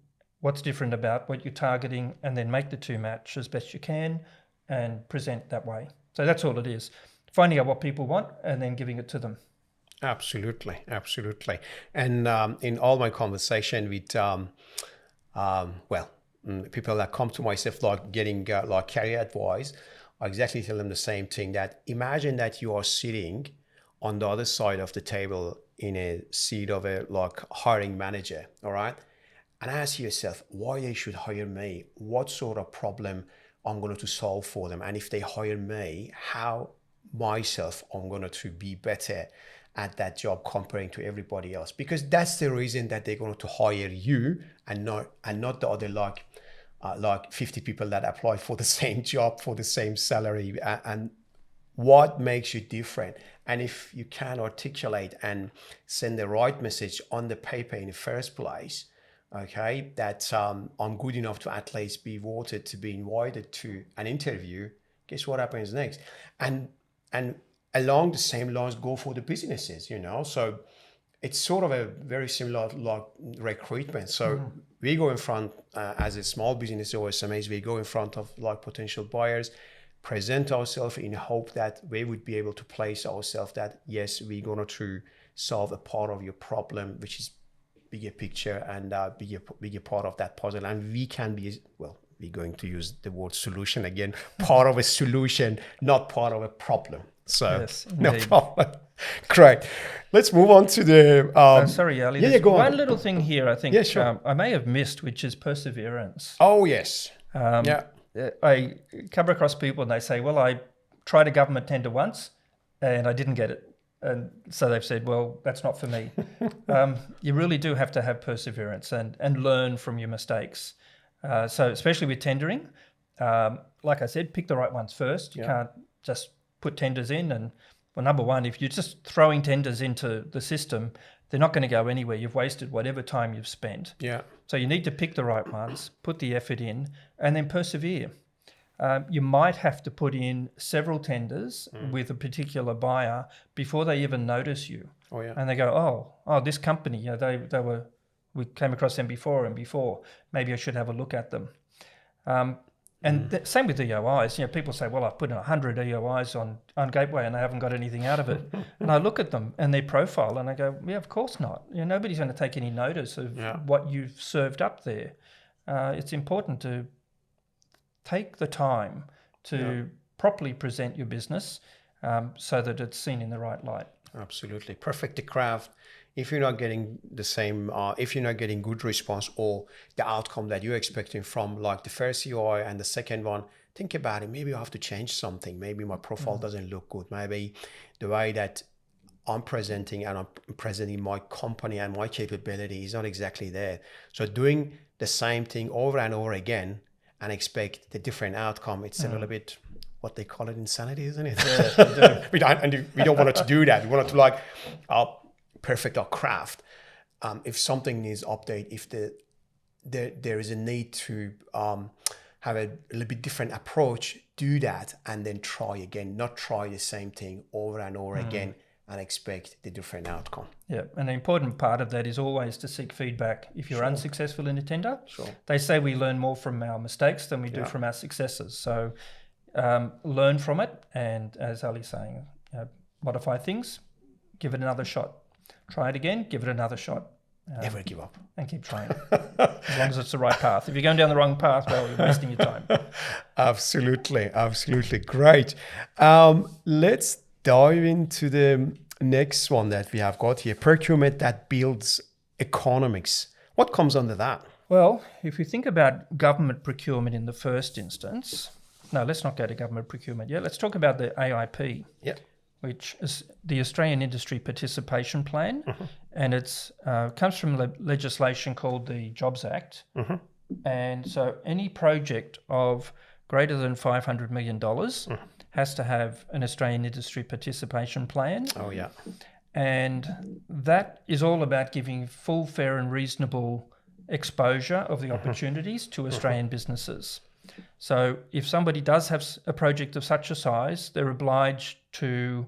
what's different about what you're targeting, and then make the two match as best you can and present that way. So that's all it is. Finding out what people want and then giving it to them. Absolutely. And in all my conversation with, people that come to myself like getting like career advice, I exactly tell them the same thing, that imagine that you are sitting on the other side of the table in a seat of a like hiring manager, all right? And ask yourself why they should hire me, what sort of problem I'm going to solve for them. And if they hire me, how myself I'm going to be better at that job comparing to everybody else, because that's the reason that they're going to hire you and not the other like 50 people that apply for the same job for the same salary. And what makes you different? And if you can articulate and send the right message on the paper in the first place, okay, that I'm good enough to at least be voted to be invited to an interview, guess what happens next? And along the same lines go for the businesses, so it's sort of a very similar like recruitment. So we go in front as a small business or SMEs, we go in front of like potential buyers, present ourselves in hope that we would be able to place ourselves that yes, we're going to solve a part of your problem, which is bigger picture and bigger part of that puzzle. And we can be, we're going to use the word solution again, part of a solution, not part of a problem. So yes, no problem. Great. Let's move on to the... sorry, Ali. Yeah, go on. One little thing here I think sure. I may have missed, which is perseverance. Oh, yes. I come across people and they say, well, I tried a government tender once and I didn't get it. And so they've said, well, that's not for me. You really do have to have perseverance and learn from your mistakes. So especially with tendering, like I said, pick the right ones first. You can't just put tenders in. And well, number one, if you're just throwing tenders into the system, they're not going to go anywhere. You've wasted whatever time you've spent. Yeah. So you need to pick the right ones, put the effort in, and then persevere. You might have to put in several tenders with a particular buyer before they even notice you. Oh, yeah. And they go, oh, this company, we came across them before. Maybe I should have a look at them. Same with EOIs. People say, well, I've put in 100 EOIs on Gateway and I haven't got anything out of it. And I look at them and their profile and I go, yeah, of course not. Nobody's going to take any notice of what you've served up there. It's important to take the time to properly present your business so that it's seen in the right light. Absolutely. Perfect the craft. If you're not getting the same, if you're not getting good response or the outcome that you're expecting from like the first EOI and the second one, think about it. Maybe I have to change something. Maybe my profile doesn't look good. Maybe the way that I'm presenting my company and my capability is not exactly there. So doing the same thing over and over again and expect the different outcome, it's a little bit what they call it, insanity, isn't it? Yeah, we don't want it to do that. We want it to like perfect our craft. If something needs update, if there is a need to have a little bit different approach, do that and then try again, not try the same thing over and over again and expect the different outcome. Yeah, and the important part of that is always to seek feedback. If you're unsuccessful in a tender, they say we learn more from our mistakes than we do from our successes. So learn from it, and as Ali's saying, modify things, give it another shot. Try it again, give it another shot. Never give up. And keep trying, as long as it's the right path. If you're going down the wrong path, well, you're wasting your time. Absolutely. Great. Let's dive into the next one that we have got here, procurement that builds economics. What comes under that? Well, if you think about government procurement in the first instance, no, let's not go to government procurement yet. Let's talk about the AIP, which is the Australian Industry Participation Plan, and it's comes from legislation called the Jobs Act. And so any project of greater than $500 million has to have an Australian industry participation plan. Oh, yeah. And that is all about giving full, fair and reasonable exposure of the opportunities to Australian businesses. So if somebody does have a project of such a size, they're obliged to,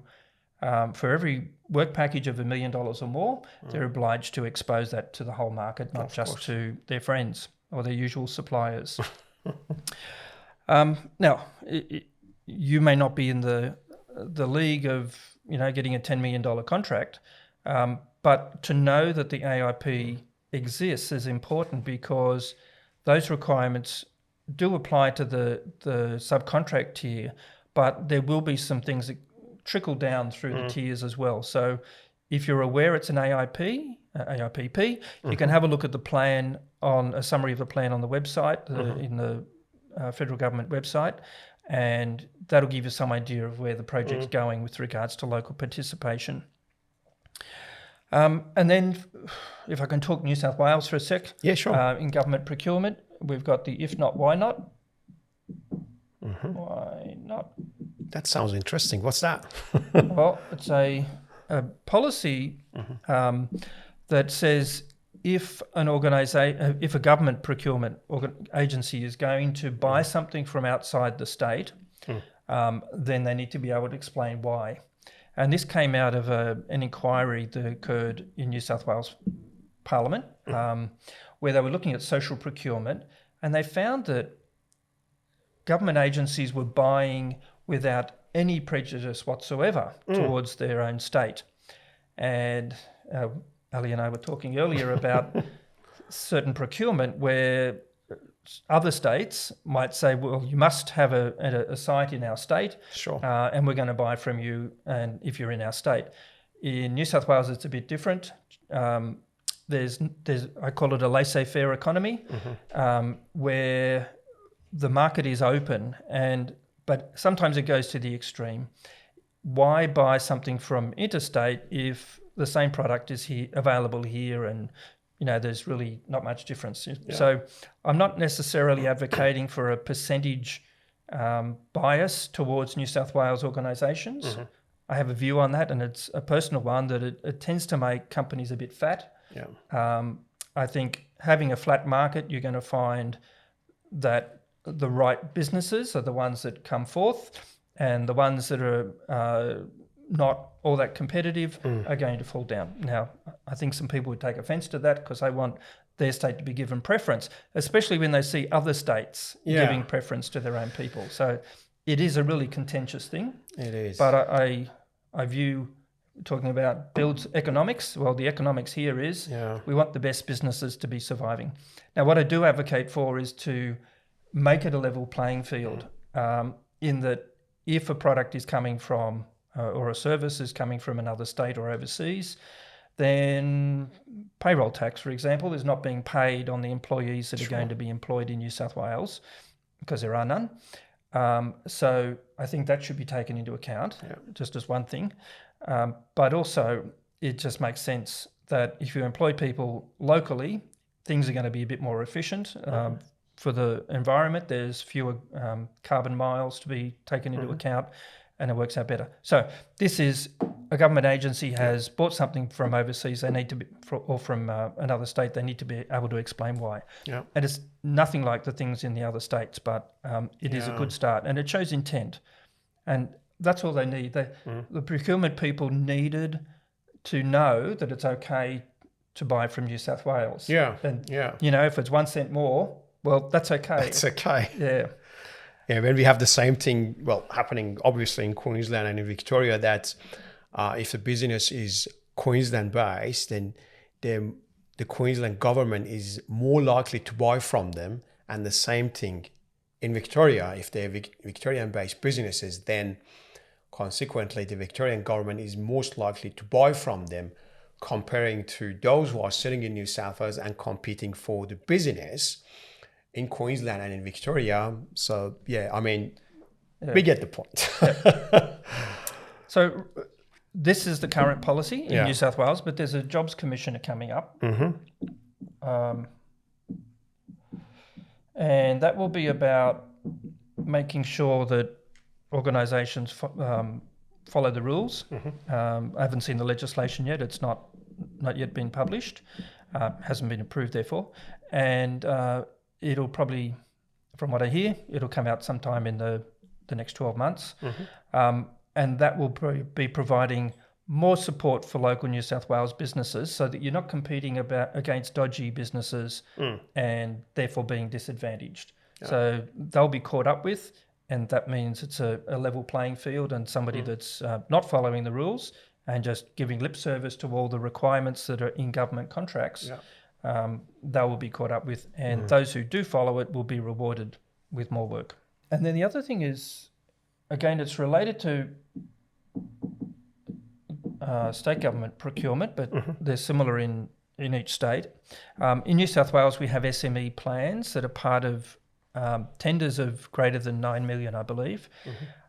for every work package of $1 million or more, they're obliged to expose that to the whole market, not just to their friends or their usual suppliers. Now, you may not be in the league of getting a $10 million contract, but to know that the AIP exists is important because those requirements do apply to the subcontract tier, but there will be some things that trickle down through the tiers as well. So if you're aware it's an AIPP, you can have a look at the plan on a summary of the plan on the website, in the federal government website, and that'll give you some idea of where the project's going with regards to local participation. And then, if I can talk New South Wales for a sec. Yeah, sure. In government procurement, we've got the if not, why not? Why not? That sounds interesting. What's that? Well, it's a policy that says if if a government procurement agency is going to buy something from outside the state, then they need to be able to explain why. And this came out of an inquiry that occurred in New South Wales Parliament, where they were looking at social procurement, and they found that government agencies were buying without any prejudice whatsoever towards their own state. And Ali and I were talking earlier about certain procurement where other states might say, well, you must have a site in our state, Sure. And we're going to buy from you and if you're in our state. In New South Wales, it's a bit different. There's I call it a laissez-faire economy, where the market is open, but sometimes it goes to the extreme. Why buy something from interstate if the same product is available here and there's really not much difference? Yeah. So I'm not necessarily advocating for a percentage bias towards New South Wales organisations. I have a view on that, and it's a personal one, that it tends to make companies a bit fat. Yeah. I think having a flat market, you're going to find that the right businesses are the ones that come forth, and the ones that are not all that competitive are going to fall down. Now, I think some people would take offence to that because they want their state to be given preference, especially when they see other states giving preference to their own people. So it is a really contentious thing. It is. But I view, talking about builds economics, well, the economics here is we want the best businesses to be surviving. Now, what I do advocate for is to make it a level playing field, in that if a product is coming from or a service is coming from another state or overseas, then payroll tax, for example, is not being paid on the employees that are going to be employed in New South Wales because there are none. So I think that should be taken into account, just as one thing. But also, it just makes sense that if you employ people locally, things are going to be a bit more efficient. For the environment, there's fewer carbon miles to be taken into account, and it works out better. So this is a government agency has bought something from overseas. They need to be, or from another state. They need to be able to explain why. Yeah. And it's nothing like the things in the other states, but it is a good start, and it shows intent. And that's all they need. The procurement people needed to know that it's okay to buy from New South Wales. Yeah. And if it's 1 cent more, well, that's okay. It's okay. Yeah. Yeah, when we have the same thing, happening obviously in Queensland and in Victoria, that if the business is Queensland-based, then the Queensland government is more likely to buy from them. And the same thing in Victoria, if they're Victorian-based businesses, then consequently the Victorian government is most likely to buy from them, comparing to those who are sitting in New South Wales and competing for the business in Queensland and in Victoria. So, we get the point. So this is the current policy in New South Wales, but there's a Jobs Commissioner coming up. And that will be about making sure that organisations follow the rules. I haven't seen the legislation yet. It's not yet been published. Hasn't been approved, therefore. And it'll probably, from what I hear, it'll come out sometime in the next 12 months. And that will be providing more support for local New South Wales businesses so that you're not competing against dodgy businesses and therefore being disadvantaged. Yeah. So they'll be caught up with, and that means it's a level playing field, and somebody that's not following the rules and just giving lip service to all the requirements that are in government contracts, they will be caught up with, and those who do follow it will be rewarded with more work. And then the other thing is, again, it's related to state government procurement, but they're similar in each state. In New South Wales, we have SME plans that are part of tenders of greater than 9 million, I believe.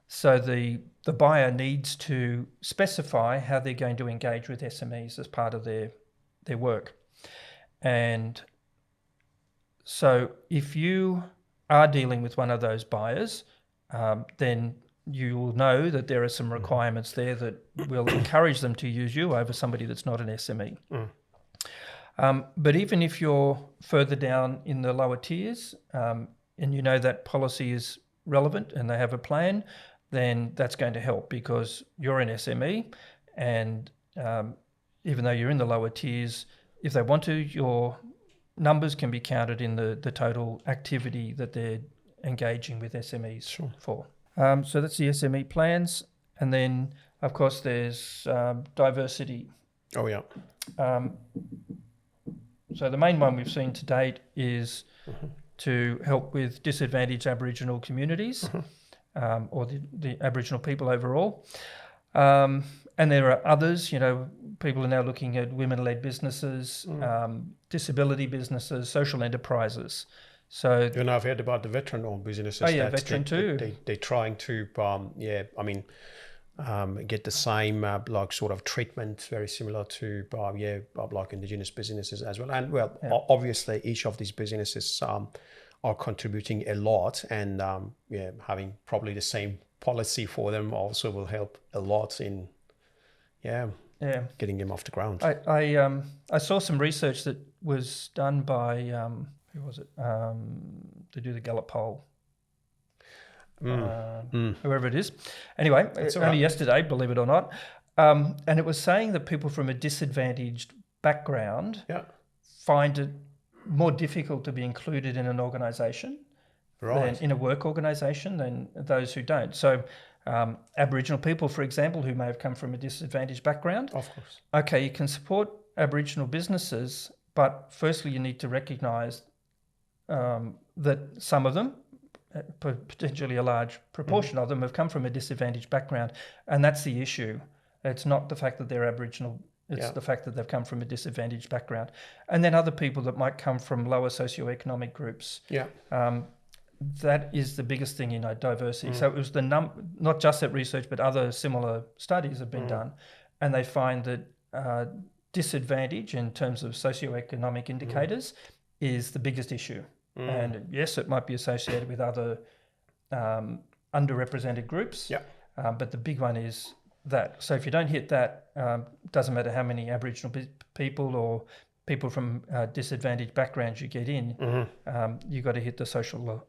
So the buyer needs to specify how they're going to engage with SMEs as part of their work. And so if you are dealing with one of those buyers, then you will know that there are some requirements there that will encourage them to use you over somebody that's not an SME. But even if you're further down in the lower tiers, and you know that policy is relevant and they have a plan, then that's going to help because you're an SME, and even though you're in the lower tiers, if they want to, your numbers can be counted in the total activity that they're engaging with SMEs for. So that's the SME plans. And then, of course, there's diversity. Oh, yeah. So the main one we've seen to date is to help with disadvantaged Aboriginal communities or the Aboriginal people overall. And there are others, people are now looking at women-led businesses, disability businesses, social enterprises. So I've heard about the veteran-owned businesses. Oh yeah, veteran too. They're trying to, get the same sort of treatment, very similar to like Indigenous businesses as well. And obviously each of these businesses are contributing a lot, and having probably the same policy for them also will help a lot in getting them off the ground. I saw some research that was done by who was it? To do the Gallup poll. Whoever it is. Anyway, only yesterday, believe it or not. And it was saying that people from a disadvantaged background find it more difficult to be included in an organisation, than in a work organisation, than those who don't. So Aboriginal people, for example, who may have come from a disadvantaged background. Of course. Okay, you can support Aboriginal businesses, but firstly you need to recognise that some of them, potentially a large proportion of them, have come from a disadvantaged background, and that's the issue. It's not the fact that they're Aboriginal, it's the fact that they've come from a disadvantaged background. And then other people that might come from lower socioeconomic groups. That is the biggest thing in diversity. So it was not just that research, but other similar studies have been done, and they find that disadvantage in terms of socioeconomic indicators is the biggest issue. And yes, it might be associated with other underrepresented groups, but the big one is that. So if you don't hit that, doesn't matter how many Aboriginal people or people from disadvantaged backgrounds you get in, you've got to hit the social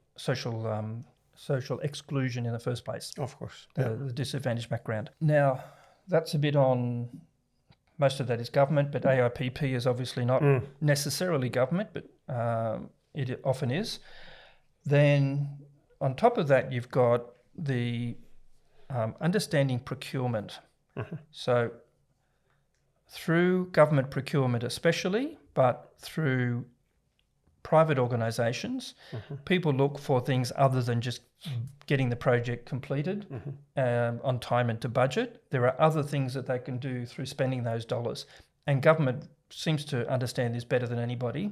exclusion in the first place. Of course. The disadvantaged background. Now, that's a bit on, most of that is government, but AIPP is obviously not necessarily government, but it often is. Then on top of that, you've got the understanding procurement. So through government procurement especially, but through private organisations, people look for things other than just getting the project completed on time and to budget. There are other things that they can do through spending those dollars. And government seems to understand this better than anybody,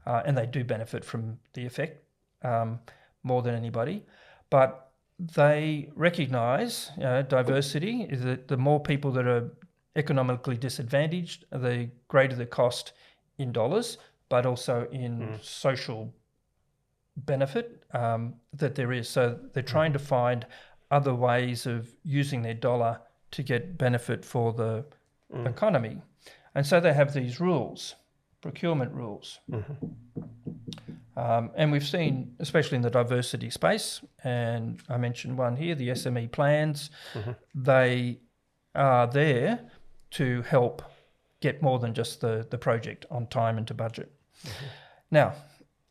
and they do benefit from the effect more than anybody. But they recognise diversity is that the more people that are economically disadvantaged, the greater the cost in dollars, but also in social benefit that there is. So they're trying to find other ways of using their dollar to get benefit for the economy. And so they have these rules, procurement rules. And we've seen, especially in the diversity space, and I mentioned one here, the SME plans, they are there to help get more than just the project on time and to budget. Now,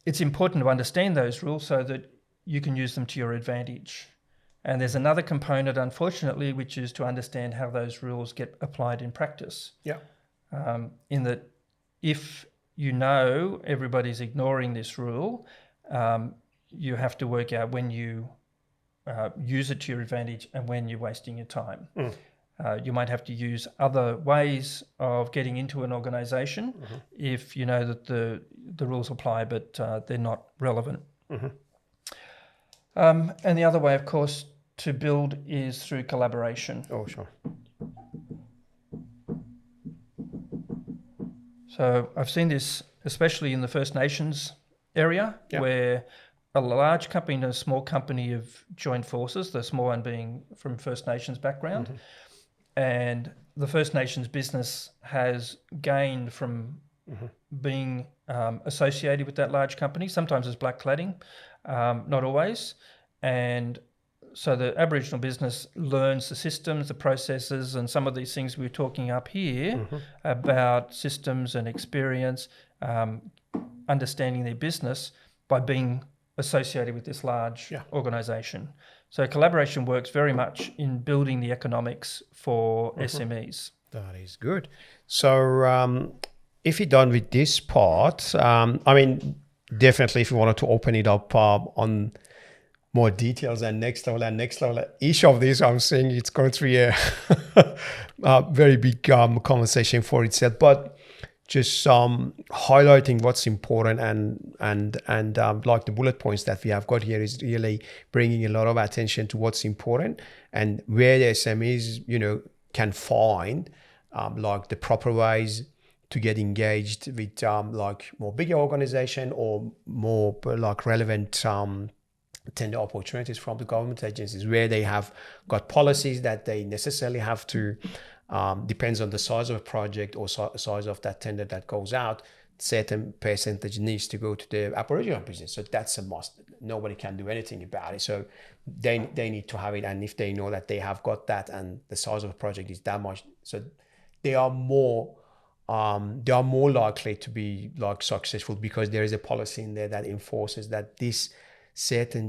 it's important to understand those rules so that you can use them to your advantage. And there's another component, unfortunately, which is to understand how those rules get applied in practice. In that if you know everybody's ignoring this rule, you have to work out when you use it to your advantage and when you're wasting your time. You might have to use other ways of getting into an organisation if you know that the rules apply but they're not relevant. And the other way, of course, to build is through collaboration. Oh, sure. So I've seen this especially in the First Nations area, where a large company and a small company have joined forces, the small one being from First Nations background. And the First Nations business has gained from being associated with that large company. Sometimes it's black cladding, not always. And so the Aboriginal business learns the systems, the processes, and some of these things we're talking up here about systems and experience, understanding their business by being associated with this large organisation. So collaboration works very much in building the economics for SMEs. That is good. So if you're done with this part, I mean, definitely if you wanted to open it up on more details and next level, each of these I'm saying it's going to be a very big conversation for itself, but just highlighting what's important and like the bullet points that we have got here is really bringing a lot of attention to what's important and where the SMEs, can find like the proper ways to get engaged with like more bigger organization or more like relevant tender opportunities from the government agencies where they have got policies that they necessarily have to, depends on the size of a project or size of that tender that goes out, certain percentage needs to go to the Aboriginal business. So that's a must. Nobody can do anything about it. So they need to have it. And if they know that they have got that and the size of a project is that much, so they are more likely to be like successful because there is a policy in there that enforces that this certain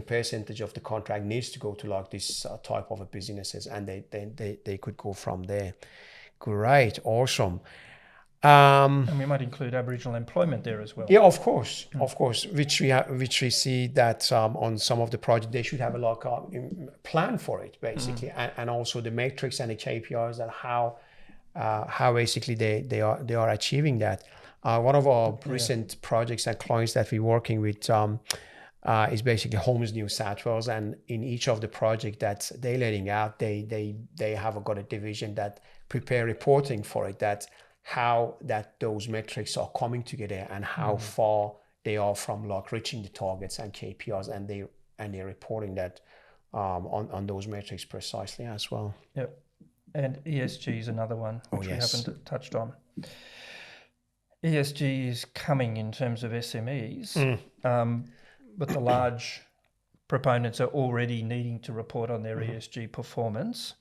percentage of the contract needs to go to like this type of a businesses, and they could go from there. Great, awesome. And we might include Aboriginal employment there as well. Yeah, of course, which we see that on some of the projects they should have a plan for it basically, and also the metrics and the KPIs that how basically they are achieving that. One of our recent projects and clients that we're working with is basically Homes New South Wales, and in each of the projects that they're letting out, they have got a division that prepare reporting for it, that how that those metrics are coming together and how far they are from like reaching the targets and KPIs, and they're reporting that on those metrics precisely as well. Yep, and ESG is another one which we haven't touched on. ESG is coming in terms of SMEs, but the large proponents are already needing to report on their ESG performance.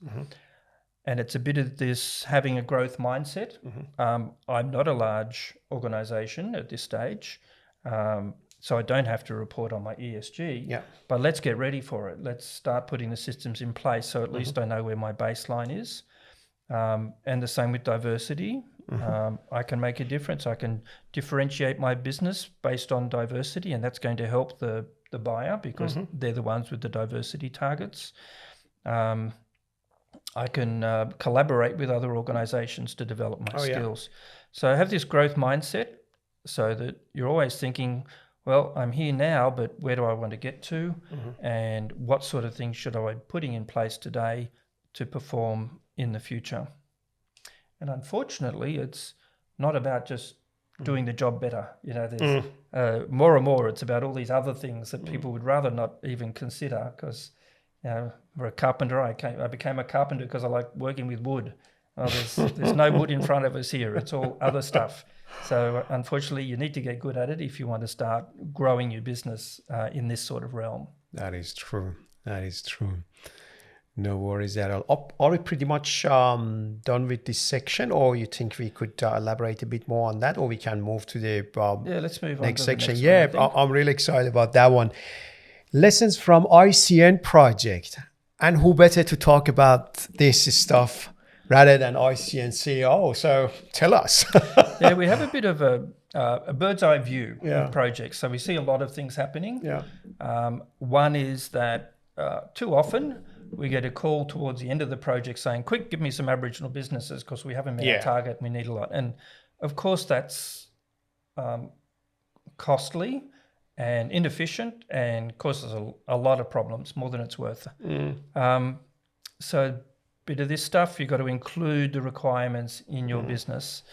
And it's a bit of this having a growth mindset. I'm not a large organisation at this stage, so I don't have to report on my ESG, but let's get ready for it. Let's start putting the systems in place so at least I know where my baseline is. And the same with diversity. I can make a difference. I can differentiate my business based on diversity, and that's going to help the buyer because they're the ones with the diversity targets. I can collaborate with other organisations to develop my skills. So I have this growth mindset so that you're always thinking, well, I'm here now, but where do I want to get to? And what sort of things should I be putting in place today to perform in the future? And unfortunately, it's not about just doing the job better. There's more and more it's about all these other things that people would rather not even consider because, we're a carpenter. I became a carpenter because I like working with wood. Well, there's no wood in front of us here. It's all other stuff. So unfortunately, you need to get good at it if you want to start growing your business in this sort of realm. That is true. No worries at all. Are we pretty much done with this section, or you think we could elaborate a bit more on that, or we can move to the let's move on next to section? The next one, I'm really excited about that one. Lessons from ICN project. And who better to talk about this stuff rather than ICN CEO? So tell us. Yeah, we have a bit of a bird's eye view of projects. So we see a lot of things happening. One is that too often we get a call towards the end of the project saying, quick, give me some Aboriginal businesses because we haven't met our target and we need a lot. And of course that's costly and inefficient and causes a lot of problems, more than it's worth. So a bit of this stuff, you've got to include the requirements in your business.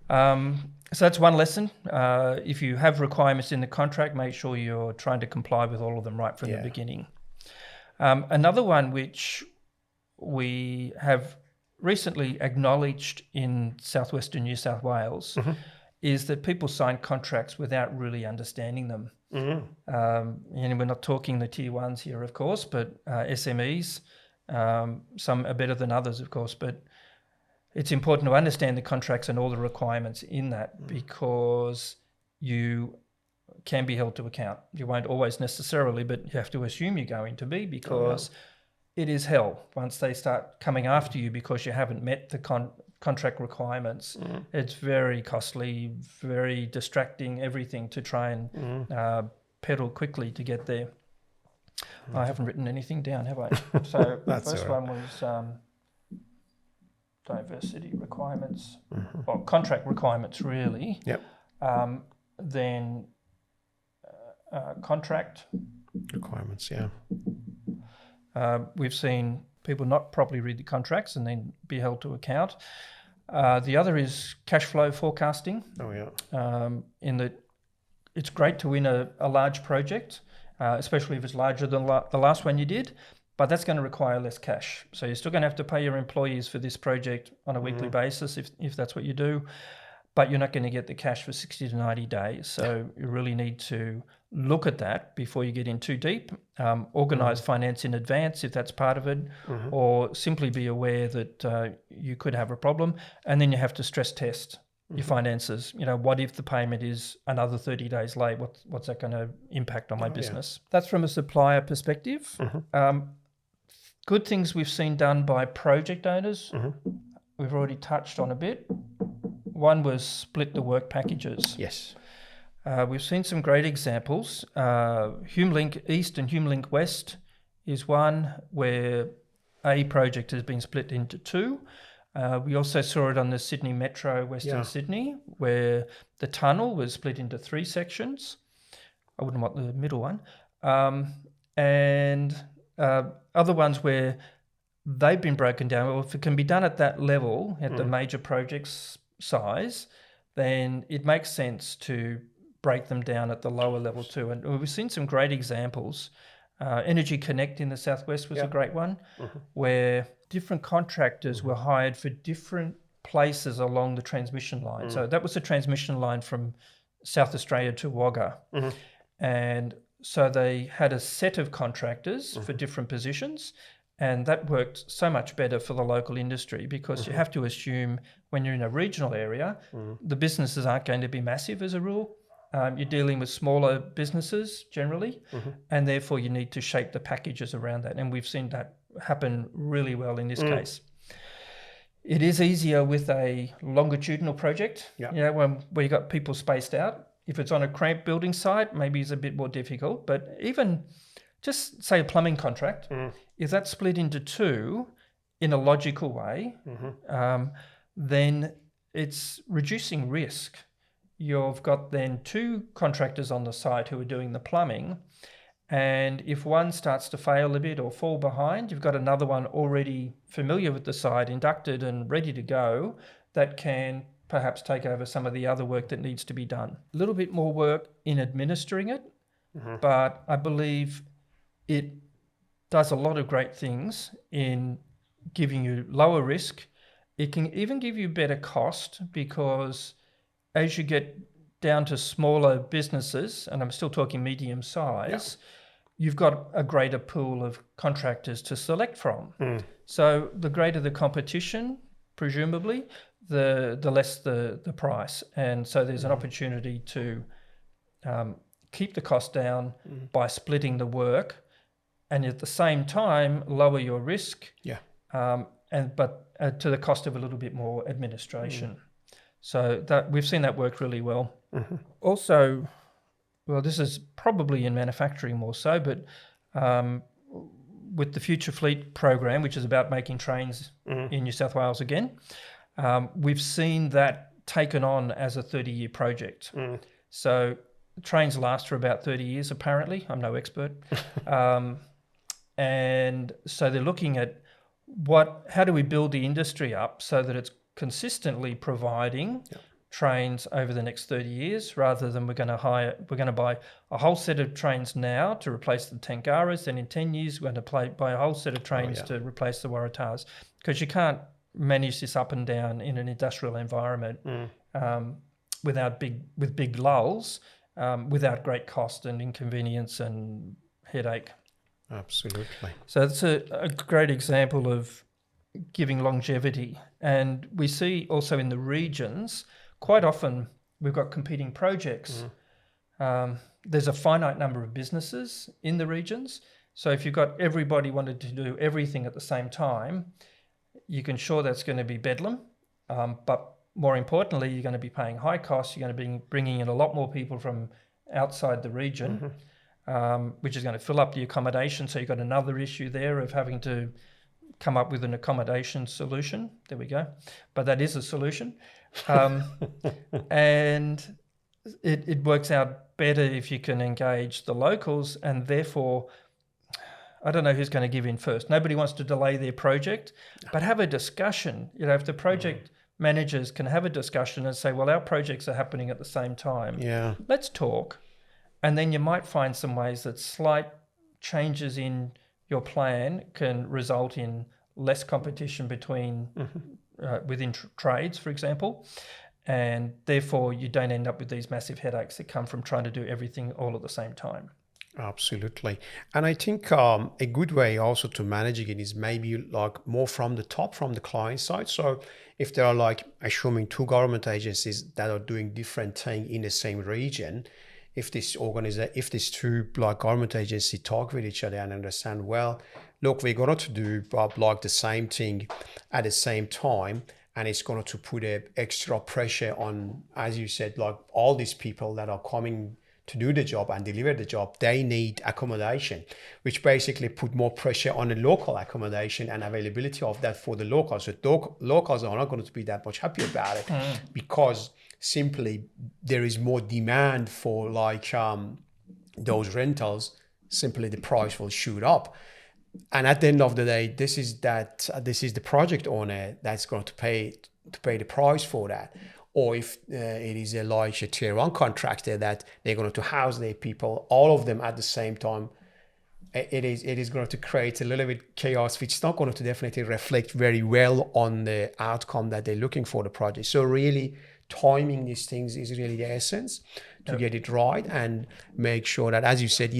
So that's one lesson. If you have requirements in the contract, make sure you're trying to comply with all of them right from the beginning. Another one which we have recently acknowledged in southwestern New South Wales is that people sign contracts without really understanding them. And we're not talking the tier ones here, of course, but SMEs, some are better than others, of course, but it's important to understand the contracts and all the requirements in that because you can be held to account. You won't always necessarily, but you have to assume you're going to be because it is hell once they start coming after you because you haven't met the contract requirements. It's very costly, very distracting, everything to try and pedal quickly to get there. I haven't written anything down, have I? So the first one was diversity requirements, or contract requirements really. Then contract requirements, we've seen people not properly read the contracts and then be held to account. The other is cash flow forecasting. In that it's great to win a large project, especially if it's larger than the last one you did, but that's going to require less cash. So you're still going to have to pay your employees for this project on a weekly basis if that's what you do, but you're not going to get the cash for 60 to 90 days. So you really need to look at that before you get in too deep, organise finance in advance if that's part of it, or simply be aware that you could have a problem. And then you have to stress test your finances. What if the payment is another 30 days late? What's that going to impact on my business? That's from a supplier perspective. Good things we've seen done by project owners, we've already touched on a bit. One was split the work packages. Yes. We've seen some great examples. HumeLink East and HumeLink West is one where a project has been split into two. We also saw it on the Sydney Metro, Western Sydney, where the tunnel was split into three sections. I wouldn't want the middle one. And other ones where they've been broken down. Well, if it can be done at that level, at the major project's size, then it makes sense to break them down at the lower level too. And we've seen some great examples. Energy Connect in the Southwest was a great one, where different contractors were hired for different places along the transmission line. So that was the transmission line from South Australia to Wagga. And so they had a set of contractors for different positions, and that worked so much better for the local industry because you have to assume when you're in a regional area, the businesses aren't going to be massive as a rule. You're dealing with smaller businesses generally, and therefore you need to shape the packages around that. And we've seen that happen really well in this case. It is easier with a longitudinal project, where you got people spaced out. If it's on a cramped building site, maybe it's a bit more difficult. But even just say a plumbing contract, if that's split into two in a logical way, then it's reducing risk. You've got then two contractors on the site who are doing the plumbing, and if one starts to fail a bit or fall behind, you've got another one already familiar with the site, inducted and ready to go, that can perhaps take over some of the other work that needs to be done. A little bit more work in administering it, but I believe it does a lot of great things in giving you lower risk. It can even give you better cost, because as you get down to smaller businesses, and I'm still talking medium size, you've got a greater pool of contractors to select from. So the greater the competition, presumably, the less the price. And so there's an opportunity to keep the cost down by splitting the work, and at the same time lower your risk. But to the cost of a little bit more administration. So that we've seen that work really well. Also, well, this is probably in manufacturing more so, but with the Future Fleet program, which is about making trains in New South Wales again, we've seen that taken on as a 30-year project. So trains last for about 30 years, apparently. I'm no expert. And so they're looking at how do we build the industry up so that it's consistently providing trains over the next 30 years, rather than we're going to buy a whole set of trains now to replace the Tangaras, then in 10 years we're going to buy a whole set of trains to replace the Waratahs, because you can't manage this up and down in an industrial environment with big lulls, without great cost and inconvenience and headache. Absolutely. So it's a great example of giving longevity. And we see also in the regions, quite often we've got competing projects. There's a finite number of businesses in the regions. So if you've got everybody wanted to do everything at the same time, you can sure that's going to be bedlam. But more importantly, you're going to be paying high costs. You're going to be bringing in a lot more people from outside the region, which is going to fill up the accommodation. So you've got another issue there of having to come up with an accommodation solution. There we go. But that is a solution. And it works out better if you can engage the locals, and therefore, I don't know who's going to give in first. Nobody wants to delay their project, but have a discussion. You know, if the project managers can have a discussion and say, well, our projects are happening at the same time. Let's talk. And then you might find some ways that slight changes in your plan can result in less competition between within trades, for example, and therefore you don't end up with these massive headaches that come from trying to do everything all at the same time. Absolutely. And I think a good way also to managing it is maybe like more from the top, from the client side. So if there are like, assuming two government agencies that are doing different things in the same region, if these two like government agencies talk with each other and understand, well, look, we're going to do like the same thing at the same time, and it's going to put extra pressure on, as you said, like all these people that are coming to do the job and deliver the job, they need accommodation, which basically put more pressure on the local accommodation and availability of that for the locals. So locals are not going to be that much happy about it because simply there is more demand for like those rentals. Simply the price will shoot up. And at the end of the day, this is the project owner that's going to pay the price for that. Or if it is a tier 1 contractor that they're going to house their people, all of them at the same time, it is going to create a little bit chaos, which is not going to definitely reflect very well on the outcome that they're looking for the project. So really timing these things is really the essence to get it right and make sure that, as you said,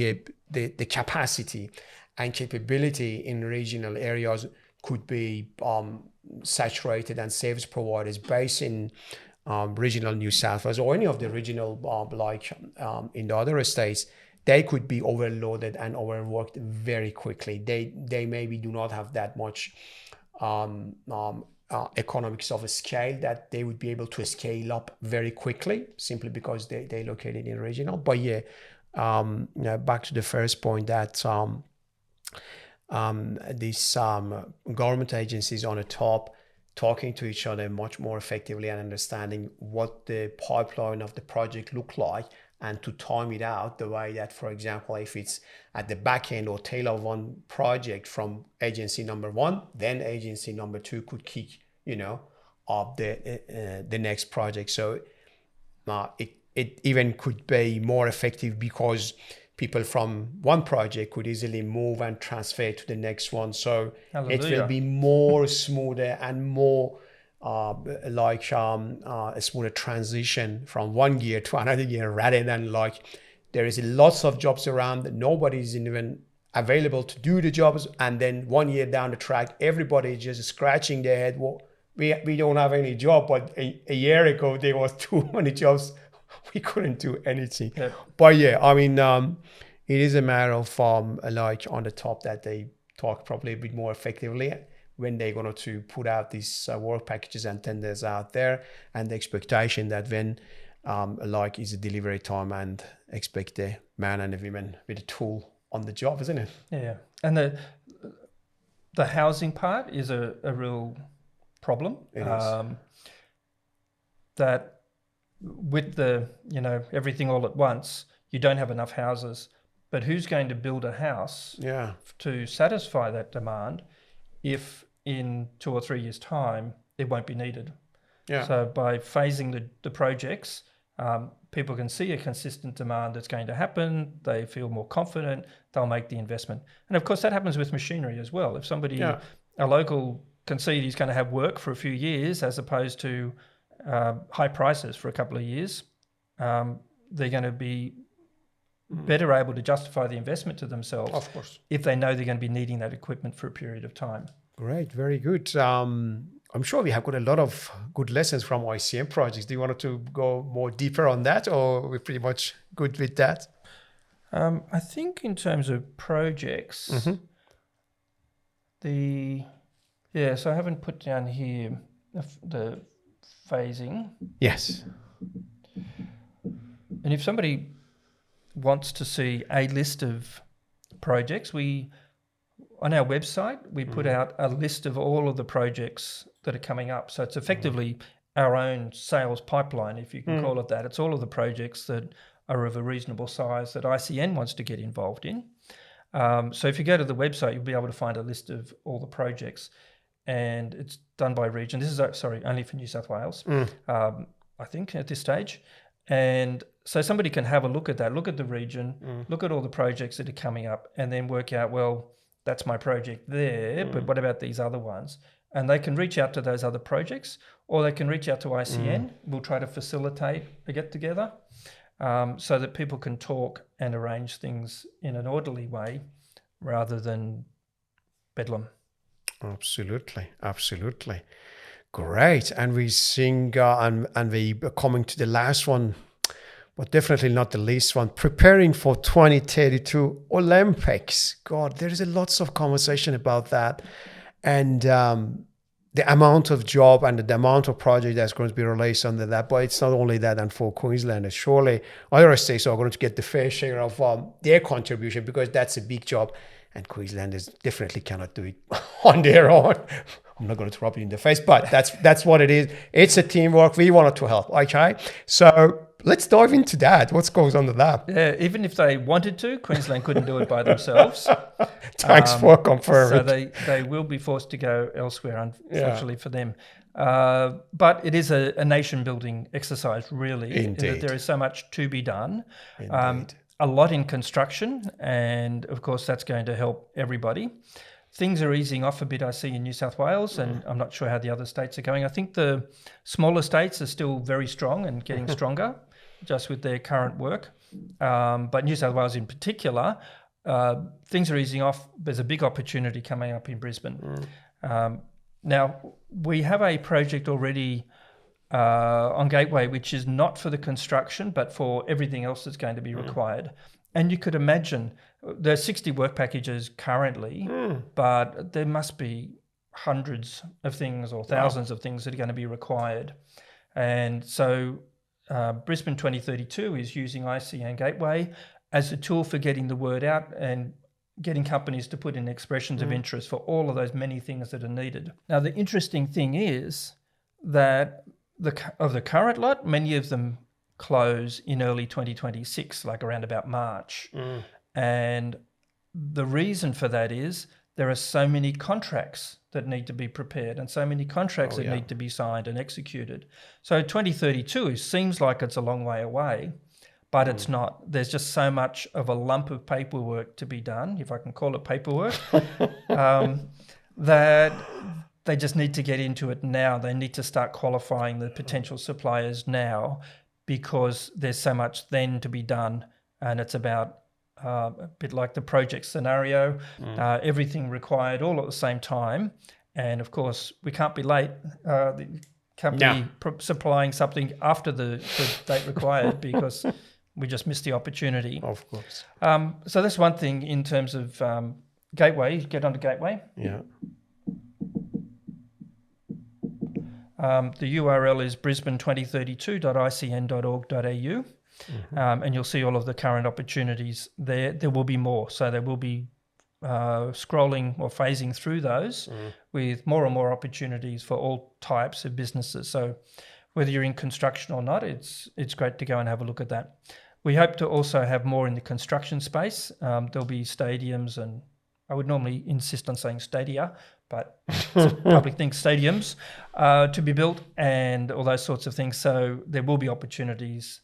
the capacity and capability in regional areas could be saturated, and service providers based in regional New South Wales or any of the regional in the other states, they could be overloaded and overworked very quickly. They maybe do not have that much economics of a scale that they would be able to scale up very quickly simply because they're located in regional. But back to the first point that these government agencies on the top talking to each other much more effectively and understanding what the pipeline of the project look like, and to time it out the way that, for example, if it's at the back end or tail of one project from agency number 1, then agency number 2 could kick, of the next project. So it even could be more effective because people from one project could easily move and transfer to the next one. So it will be more smoother and more a smoother transition from one year to another year, rather than like there is lots of jobs around that nobody is even available to do the jobs, and then 1 year down the track everybody is just scratching their head. Well, we don't have any job, but a year ago there was too many jobs, we couldn't do anything. Yep. But yeah, I mean, it is a matter of like on the top that they talk probably a bit more effectively when they're going to put out these work packages and tenders out there, and the expectation that when like is a delivery time, and expect the man and the women with a tool on the job, isn't it? Yeah, and the housing part is a real problem. It is. That with the everything all at once, you don't have enough houses. But who's going to build a house to satisfy that demand if in 2 or 3 years' time it won't be needed? Yeah. So by phasing the projects, people can see a consistent demand that's going to happen. They feel more confident. They'll make the investment. And of course, that happens with machinery as well. If somebody, a local, can see he's going to have work for a few years as opposed to high prices for a couple of years, they're going to be better able to justify the investment to themselves, of course, if they know they're going to be needing that equipment for a period of time. Great, very good. I'm sure we have got a lot of good lessons from ICN projects. Do you want to go more deeper on that, or we're pretty much good with that? I think in terms of projects, so I haven't put down here the phasing. Yes. And if somebody wants to see a list of projects, on our website we put out a list of all of the projects that are coming up. So it's effectively our own sales pipeline, if you can call it that. It's all of the projects that are of a reasonable size that ICN wants to get involved in. So if you go to the website, you'll be able to find a list of all the projects, and it's done by region. This is only for New South Wales, I think at this stage. And so somebody can have a look at that, look at the region, look at all the projects that are coming up, and then work out, well, that's my project there, but what about these other ones? And they can reach out to those other projects, or they can reach out to ICN. We'll try to facilitate a get-together so that people can talk and arrange things in an orderly way rather than bedlam. Absolutely, absolutely. Great. And we sing, and we are coming to the last one, but definitely not the least one, preparing for 2032 Olympics. God, there is lots of conversation about that. And the amount of job and the amount of project that's going to be released under that. But it's not only that, and for Queenslanders, surely other states are going to get the fair share of their contribution, because that's a big job. And Queenslanders definitely cannot do it on their own. I'm not going to rub you in the face, but that's what it is. It's a teamwork. We wanted to help. Okay, so let's dive into that. What goes on with that? Yeah, even if they wanted to, Queensland couldn't do it by themselves. Thanks for confirming. So they will be forced to go elsewhere, unfortunately for them. But it is a nation-building exercise, really. Indeed. There is so much to be done. Indeed. A lot in construction, and of course that's going to help everybody. Things are easing off a bit, I see, in New South Wales, and I'm not sure how the other states are going. I think the smaller states are still very strong and getting stronger just with their current work. But New South Wales in particular, things are easing off. There's a big opportunity coming up in Brisbane. Now, we have a project already on Gateway, which is not for the construction, but for everything else that's going to be required. And you could imagine there's 60 work packages currently, but there must be hundreds of things or thousands of things that are going to be required. And so Brisbane 2032 is using ICN Gateway as a tool for getting the word out and getting companies to put in expressions of interest for all of those many things that are needed. Now, the interesting thing is that of the current lot, many of them close in early 2026, like around about March. And the reason for that is there are so many contracts that need to be prepared and so many contracts that yeah. need to be signed and executed. So 2032 seems like it's a long way away, but it's not. There's just so much of a lump of paperwork to be done, if I can call it paperwork, that they just need to get into it now. They need to start qualifying the potential suppliers now, because there's so much then to be done, and it's about a bit like the project scenario, everything required all at the same time. And of course, we can't be late. Can't be supplying something after the date required because we just missed the opportunity. Of course. So that's one thing in terms of Gateway. Get onto Gateway. Yeah. The URL is brisbane2032.icn.org.au. And you'll see all of the current opportunities there. There will be more. So there will be scrolling or phasing through those with more and more opportunities for all types of businesses. So whether you're in construction or not, it's great to go and have a look at that. We hope to also have more in the construction space. There'll be stadiums, and I would normally insist on saying stadia, but it's a public thing, stadiums to be built and all those sorts of things. So there will be opportunities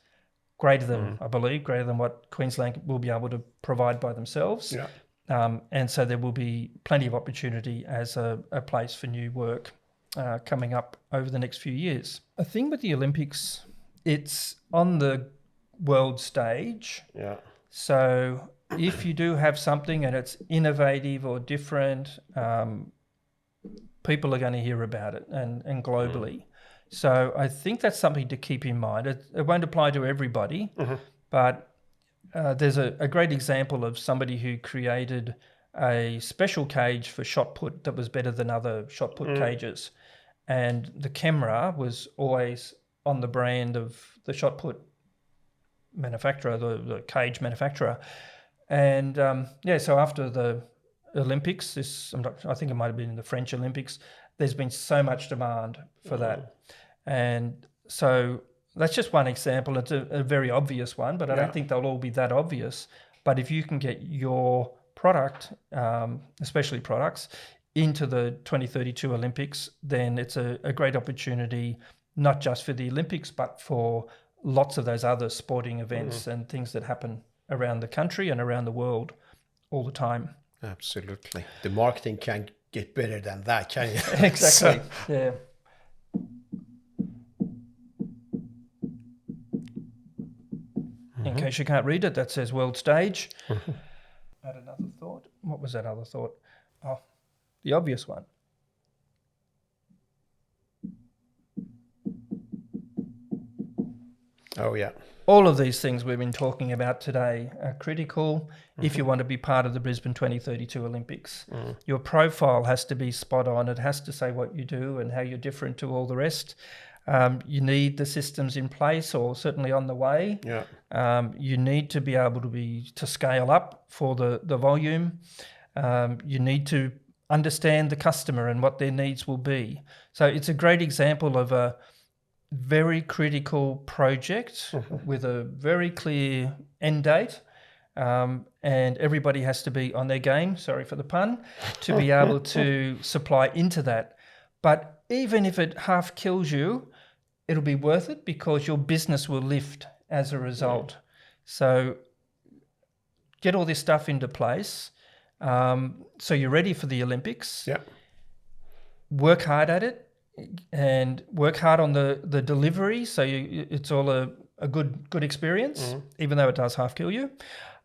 greater than, I believe, greater than what Queensland will be able to provide by themselves. Yeah. And so there will be plenty of opportunity as a place for new work coming up over the next few years. A thing with the Olympics, it's on the world stage. Yeah. So if you do have something and it's innovative or different, people are going to hear about it and globally. So I think that's something to keep in mind. It won't apply to everybody, but there's a great example of somebody who created a special cage for shot put that was better than other shot put cages. And the camera was always on the brand of the shot put manufacturer, the cage manufacturer. And so after the Olympics, I think it might have been in the French Olympics, there's been so much demand for that. And so that's just one example. It's a very obvious one, but I don't think they'll all be that obvious. But if you can get your product, especially products, into the 2032 Olympics, then it's a great opportunity, not just for the Olympics, but for lots of those other sporting events and things that happen around the country and around the world all the time. Absolutely. The marketing can't get better than that, can you? Exactly. Yeah. In case you can't read it, that says world stage. I had another thought. What was that other thought? Oh, the obvious one. Oh, yeah. All of these things we've been talking about today are critical if you want to be part of the Brisbane 2032 Olympics. Your profile has to be spot on. It has to say what you do and how you're different to all the rest. You need the systems in place or certainly on the way. Yeah. You need to be able to scale up for the volume. You need to understand the customer and what their needs will be. So it's a great example of a very critical project with a very clear end date. And everybody has to be on their game, sorry for the pun, to be able to supply into that. But even if it half kills you, it'll be worth it because your business will lift as a result. So get all this stuff into place. So you're ready for the Olympics. Yeah. Work hard at it and work hard on the delivery. So it's all a good experience, even though it does half kill you.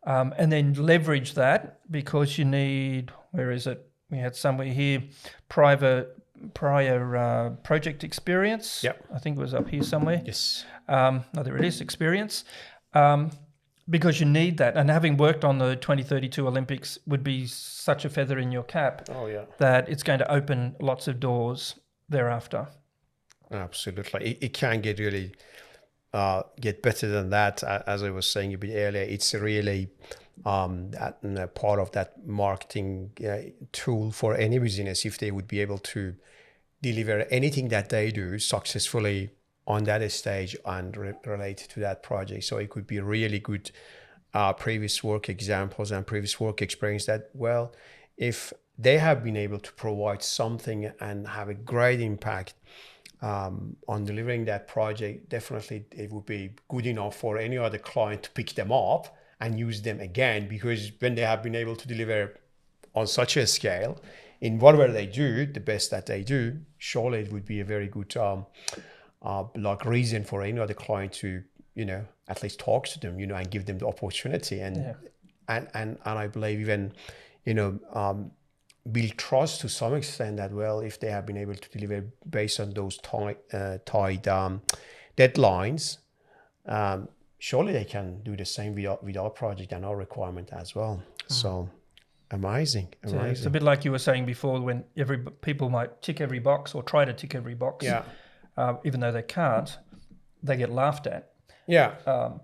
And then leverage that because you need, where is it? We had somewhere here, prior project experience. Yep. I think it was up here somewhere. Yes. There it is, experience. Because you need that. And having worked on the 2032 Olympics would be such a feather in your cap that it's going to open lots of doors thereafter. Absolutely. It can get really get better than that. As I was saying a bit earlier, it's really part of that marketing tool for any business if they would be able to deliver anything that they do successfully on that stage and relate to that project. So it could be really good previous work examples and previous work experience that, well, if they have been able to provide something and have a great impact on delivering that project, definitely it would be good enough for any other client to pick them up and use them again, because when they have been able to deliver on such a scale in whatever they do, the best that they do, surely it would be a very good like reason for any other client to, you know, at least talk to them, you know, and give them the opportunity. And I believe even, you know, build trust to some extent that, well, if they have been able to deliver based on those tied deadlines, surely they can do the same with our project and our requirement as well. So amazing. It's a bit like you were saying before, when people might tick every box or try to tick every box, even though they can't, they get laughed at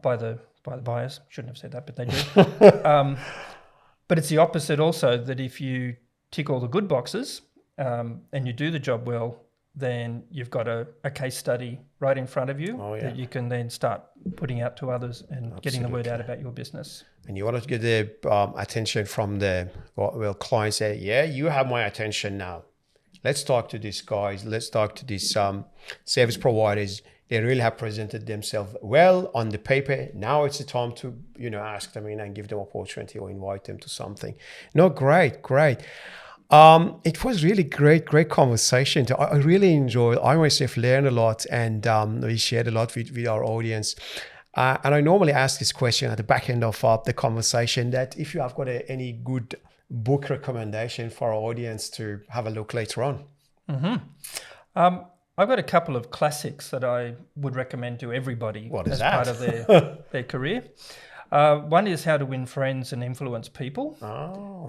by the buyers. Shouldn't have said that, but they do. But it's the opposite also, that if you tick all the good boxes and you do the job well, then you've got a case study right in front of you that you can then start putting out to others and getting the word out about your business. And you want to get the attention from the clients. Say, yeah, you have my attention now. Let's talk to these guys. Let's talk to these service providers. They really have presented themselves well on the paper. Now it's the time to, you know, ask them in and give them opportunity or invite them to something. No, great. It was really great conversation. I really enjoyed. I myself learned a lot, and we shared a lot with our audience. And I normally ask this question at the back end of the conversation, that if you have got any good book recommendation for our audience to have a look later on. I've got a couple of classics that I would recommend to everybody as part of their career. One is How to Win Friends and Influence People.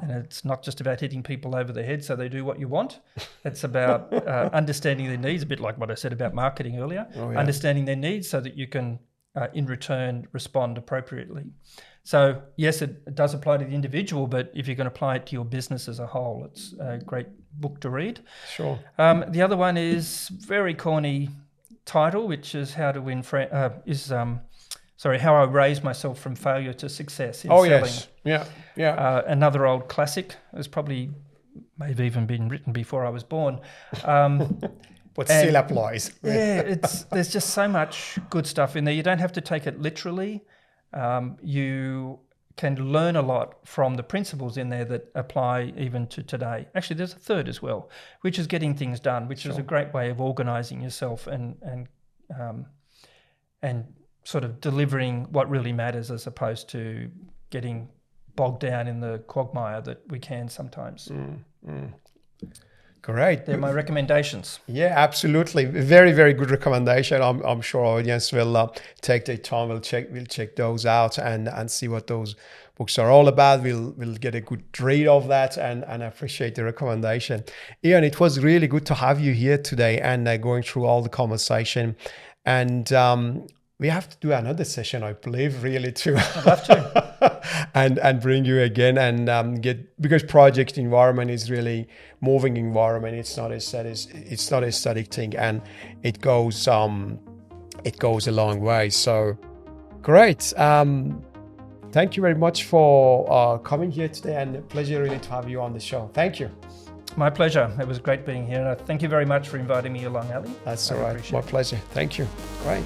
And it's not just about hitting people over the head so they do what you want. It's about understanding their needs, a bit like what I said about marketing earlier. Understanding their needs so that you can, in return, respond appropriately. So, yes, it does apply to the individual, but if you can apply it to your business as a whole, it's a great book to read. Sure. The other one is very corny title, which is How to Win Friends, How I Raised Myself from Failure to Success in Selling. Yeah. Another old classic. It was probably, maybe even been written before I was born. But still applies. There's just so much good stuff in there. You don't have to take it literally. You can learn a lot from the principles in there that apply even to today. Actually, there's a third as well, which is getting things done, which is a great way of organising yourself and sort of delivering what really matters, as opposed to getting bogged down in the quagmire that we can sometimes. Great. They're my recommendations. Yeah, absolutely. Very good recommendation. I'm sure our audience will take their time. We'll check those out and see what those books are all about. We'll get a good read of that, and I appreciate the recommendation. Ian, it was really good to have you here today and going through all the conversation. And we have to do another session, I believe, really, to I'd love to. and bring you again and because project environment is really moving environment. It's not a static thing, and it goes a long way. So great. Thank you very much for coming here today, and a pleasure really to have you on the show. Thank you. My pleasure. It was great being here. And thank you very much for inviting me along, Ali. That's all right. My pleasure. Thank you. Great.